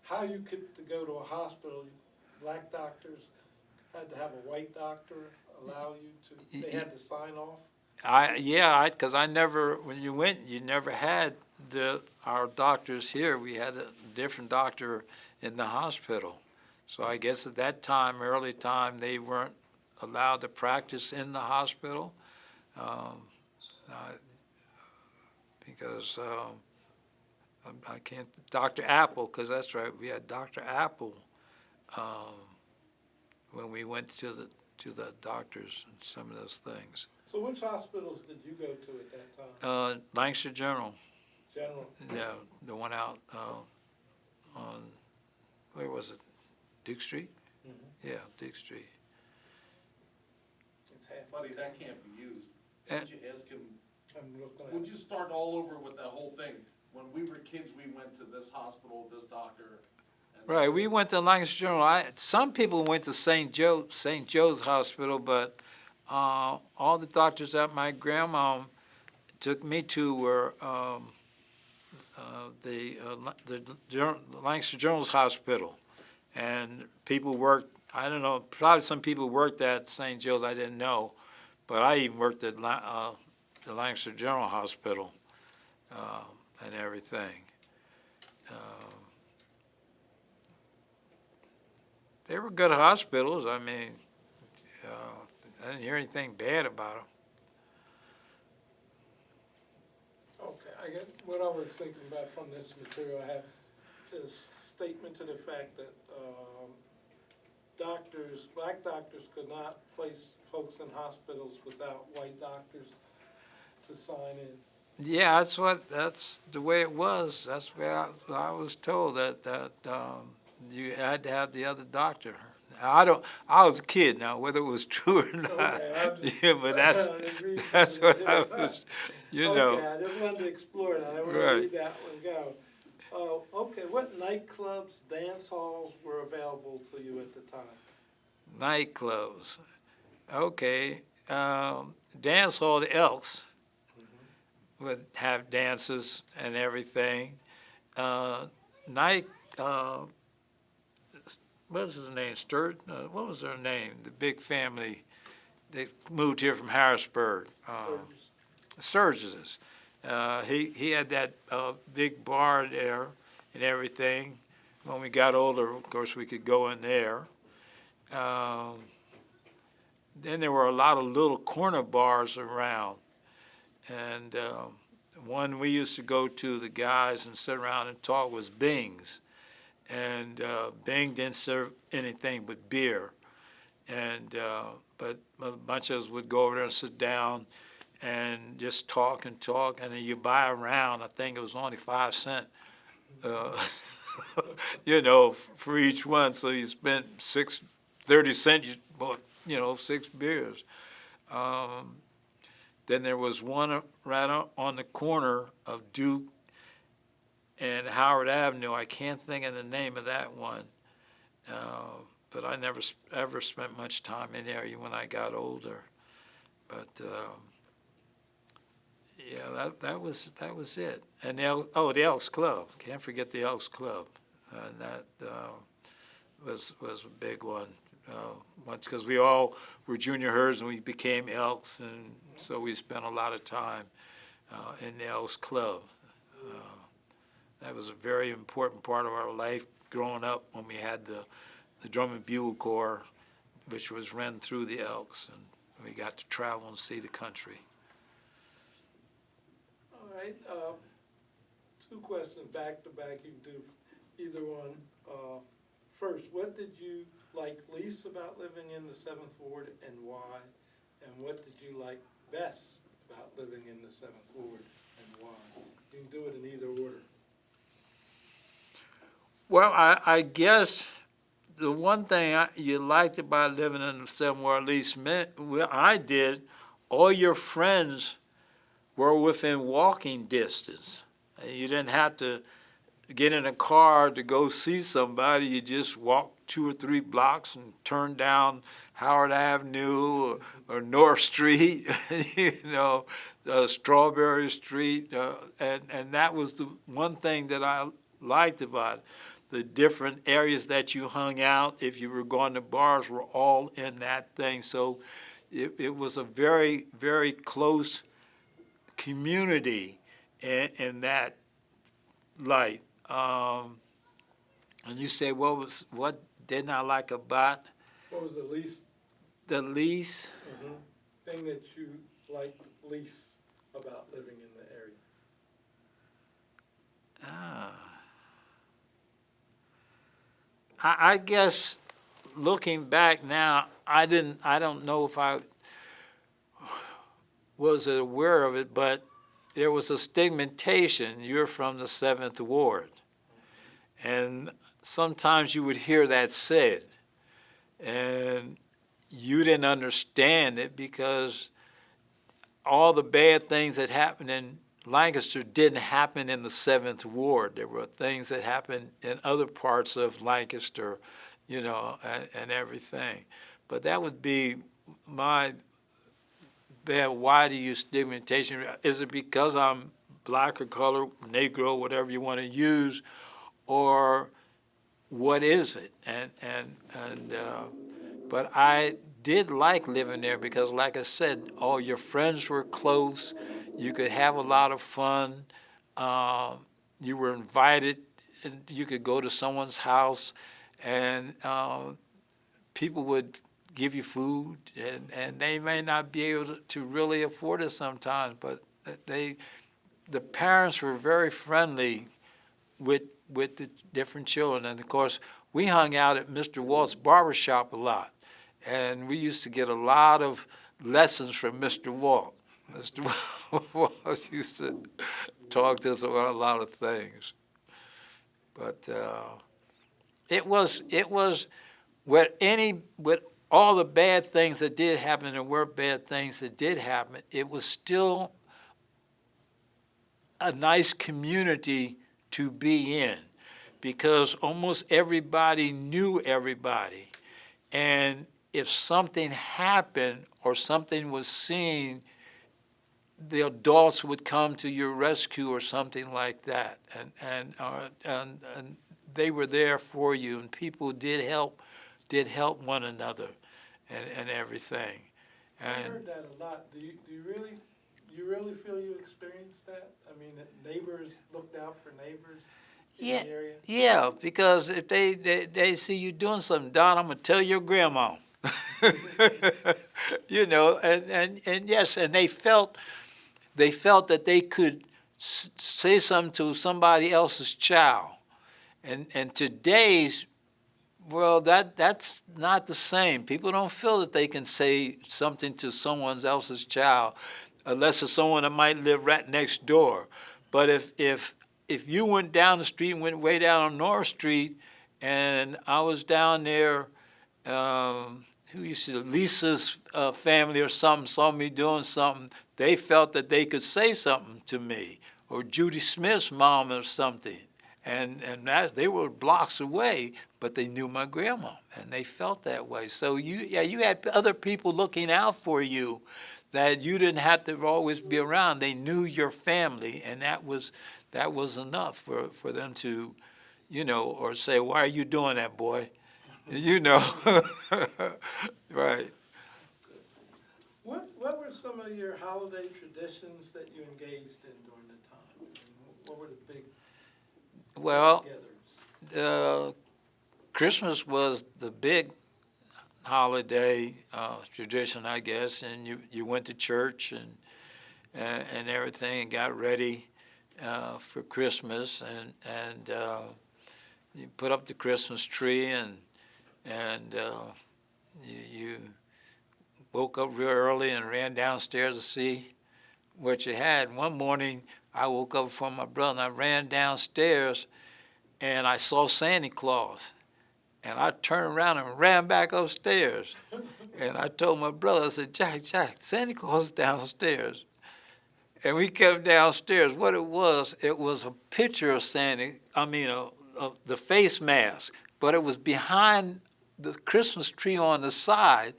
how you could, to go to a hospital, black doctors had to have a white doctor allow you to, they had to sign off? Because I never, when you went, you never had our doctors here. We had a different doctor in the hospital. So I guess at that time, early time, they weren't allowed to practice in the hospital. Because I can't, Dr. Apple, because that's right, we had Dr. Apple when we went to the doctors and some of those things. So which hospitals did you go to at that time? Lancaster General, General? yeah, the one out on, where was it? Duke Street? Mhm. Yeah, Duke Street. It's half funny, that can't be used. And- Would you ask him, I'm looking at. would you start all over with that whole thing? When we were kids, we went to this hospital, this doctor. and- Right, we went to Lancaster General. Some people went to St. Joe's Hospital, but all the doctors that my grandma took me to were the Lancaster General's Hospital. And people worked, I don't know, probably some people worked at St. Joe's, I didn't know. But I even worked at the Lancaster General Hospital and everything. They were good hospitals. I mean, I didn't hear anything bad about them. Okay, I get, what I was thinking about from this material, I have this statement to the fact that black doctors could not place folks in hospitals without white doctors to sign in. Yeah, that's the way it was. That's where I was told that you had to have the other doctor. I was a kid now, whether it was true or not. Okay, I'm just- Yeah, but that's what I was, you know. Okay, I just wanted to explore that, I want to Right. read that one go. Okay, what nightclubs, dance halls were available to you at the time? Nightclubs. Okay. Dance hall, the Elks would have dances and everything. Night, what was his name? What was their name? The big family. They moved here from Harrisburg. Sturgis's. He had that big bar there and everything. When we got older, of course, we could go in there. Then there were a lot of little corner bars around. And one we used to go to, the guys, and sit around and talk, was Bing's. And Bing didn't serve anything but beer. And but a bunch of us would go over there and sit down and just talk, and then you buy a round. I think it was only 5 cents, you know, for each one. So you spent 30 cents. You bought, 6 beers. Then there was one right on the corner of Duke and Howard Avenue. I can't think of the name of that one. But I never ever spent much time in there when I got older. But yeah, that was it. And the Elks Club. Can't forget the Elks Club. That was a big one. Once, because we all were junior herds and we became Elks, and so we spent a lot of time in the Elks Club. That was a very important part of our life growing up when we had the Drum and Bugle Corps, which was run through the Elks, and we got to travel and see the country. All right, 2 questions back to back. You can do either one. First, what did you like least about living in the 7th Ward and why? And what did you like best about living in the 7th Ward and why? You can do it in either order. Well, I guess the one thing you liked about living in the 7th Ward, at least I did, all your friends were within walking distance. You didn't have to get in a car to go see somebody. You just walk 2 or 3 blocks and turn down Howard Avenue or North Street, Strawberry Street, and that was the one thing that I liked about it. The different areas that you hung out, if you were going to bars, were all in that thing. So it was a very, very close community in that light. And you say, what didn't I like about What was the least the lease? thing that you liked least about living in the area? I guess looking back now, I don't know if I was aware of it, but there was a stigmatization. You're from the 7th Ward. And sometimes you would hear that said. And you didn't understand it because all the bad things that happened in Lancaster didn't happen in the 7th Ward. There were things that happened in other parts of Lancaster, and everything. But that would be my man, why do you stigmatization? Is it because I'm black or color, Negro, whatever you want to use, or what is it? But I did like living there because, like I said, all your friends were close. You could have a lot of fun. You were invited. And you could go to someone's house, and people would give you food, and they may not be able to really afford it sometimes, but the parents were very friendly with the different children. And of course, we hung out at Mr. Walt's barbershop a lot, and we used to get a lot of lessons from Mr. Walt. Mr. Walt used to talk to us about a lot of things. But it was with all the bad things that did happen, and there were bad things that did happen, it was still a nice community to be in, because almost everybody knew everybody. And if something happened or something was seen, the adults would come to your rescue or something like that. And they were there for you, and people did help one another and everything. I And heard that a lot. Do you really feel you experienced that? I mean, that neighbors looked out for neighbors in yeah, the area? yeah, because if they see you doing something, Don, I'm gonna tell your grandma. You know, and yes, and they felt that they could say something to somebody else's child. And today's, well, that's not the same. People don't feel that they can say something to someone else's child unless it's someone that might live right next door. But if you went down the street and went way down on North Street, and I was down there, who used to, Lisa's family or something, saw me doing something, they felt that they could say something to me, or Judy Smith's mom or something. And that, they were blocks away, but they knew my grandma, and they felt that way. So you had other people looking out for you that you didn't have to always be around. They knew your family, and that was enough for them to, you know, or say, why are you doing that, boy? You know, right. What were some of your holiday traditions that you engaged in during the time? And what were the big Well, get-togethers? Christmas was the big holiday tradition, I guess, and you went to church and everything and got ready for Christmas, and you put up the Christmas tree, and you woke up real early and ran downstairs to see what you had. One morning, I woke up from my brother, and I ran downstairs, and I saw Santa Claus. And I turned around and ran back upstairs. And I told my brother, I said, Jack, Santa Claus is downstairs. And we came downstairs. What it was a picture of Santa, of the face mask, but it was behind the Christmas tree on the side,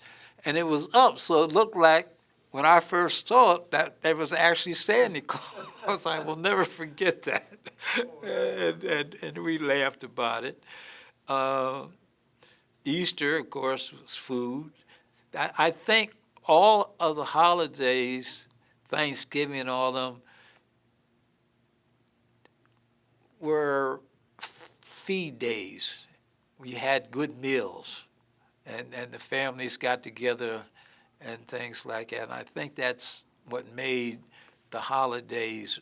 and it was up, so it looked like, when I first saw it, that it was actually Santa Claus. I will never forget that. And we laughed about it. Easter, of course, was food. I think all of the holidays, Thanksgiving and all of them, were feed days. We had good meals, and the families got together and things like that. And I think that's what made the holidays,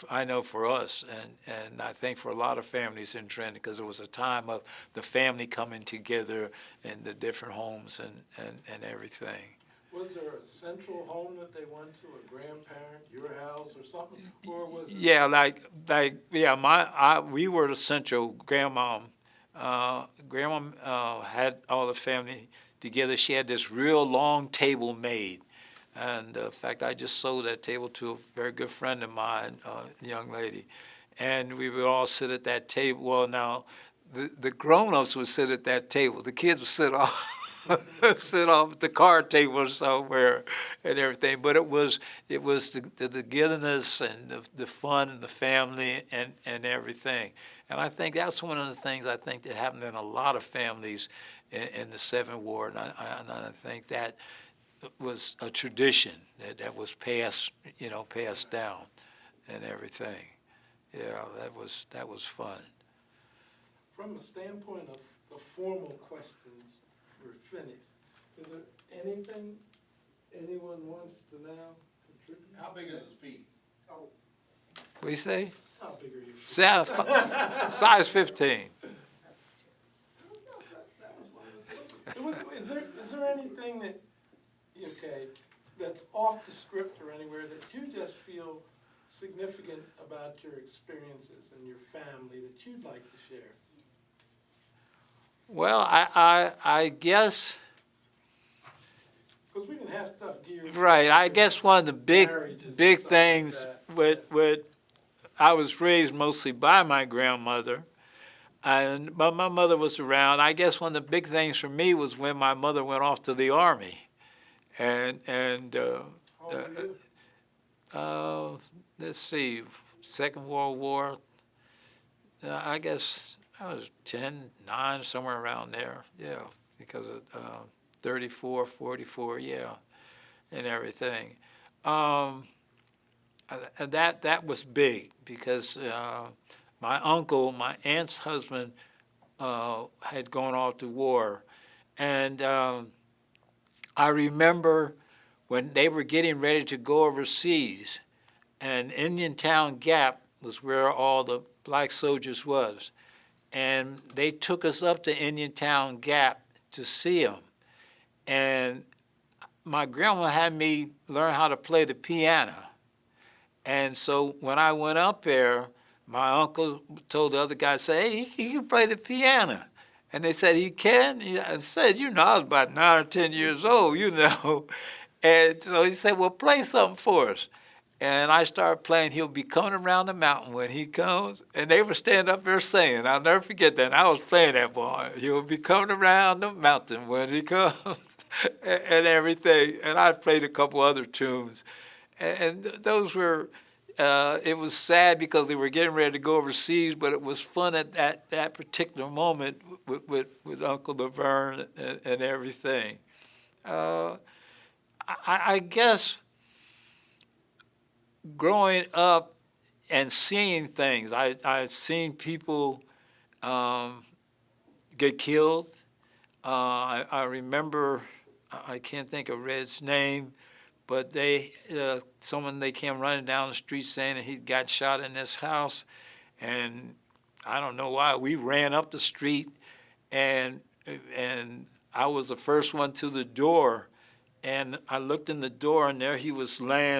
I know for us, and I think for a lot of families in Trenton, because it was a time of the family coming together in the different homes and everything. Was there a central home that they went to, a grandparent, your house, or something? Or was it? Yeah, we were the central. Grandma had all the family together. She had this real long table made. And in fact, I just sold that table to a very good friend of mine, a young lady. And we would all sit at that table. Well, now, the grown-ups would sit at that table. The kids would sit off sit off at the card table somewhere and everything. But it was the togetherness and the fun and the family and everything. And I think that's one of the things I think that happened in a lot of families in the 7th Ward. And I think that was a tradition that was passed down and everything. Yeah, that was fun. From a standpoint of the formal questions, we're finished. Is there anything anyone wants to now contribute? How big is his feet? What do you say? How big are your feet? Size 15. Is there anything that, okay, that's off the script or anywhere that you just feel significant about your experiences and your family that you'd like to share? Well, I guess, Because we can have stuff geared. right, I guess one of the Marriages and big stuff like things with I was raised mostly by my grandmother, but my mother was around. I guess one of the big things for me was when my mother went off to the Army. And How old are you? let's see, Second World War, I guess I was 10, 9, somewhere around there, yeah, because of 34, 44, yeah, and everything. And that was big because my uncle, my aunt's husband, had gone off to war. And I remember when they were getting ready to go overseas, and Indiantown Gap was where all the black soldiers was. And they took us up to Indiantown Gap to see them. And my grandma had me learn how to play the piano. And so when I went up there, my uncle told the other guy, say, hey, he can play the piano. And they said, he can? I said, I was about 9 or 10 years old, And so he said, well, play something for us. And I started playing, he'll be coming around the mountain when he comes. And they were standing up there singing. I'll never forget that. And I was playing that boy. He'll be coming around the mountain when he comes and everything. And I played a couple other tunes. And those were, it was sad because they were getting ready to go overseas, but it was fun at that particular moment with Uncle Laverne and everything. I guess growing up and seeing things, I've seen people get killed. I remember, I can't think of Red's name, but they came running down the street saying that he got shot in this house, and I don't know why. We ran up the street, and I was the first one to the door, and I looked in the door, and there he was laying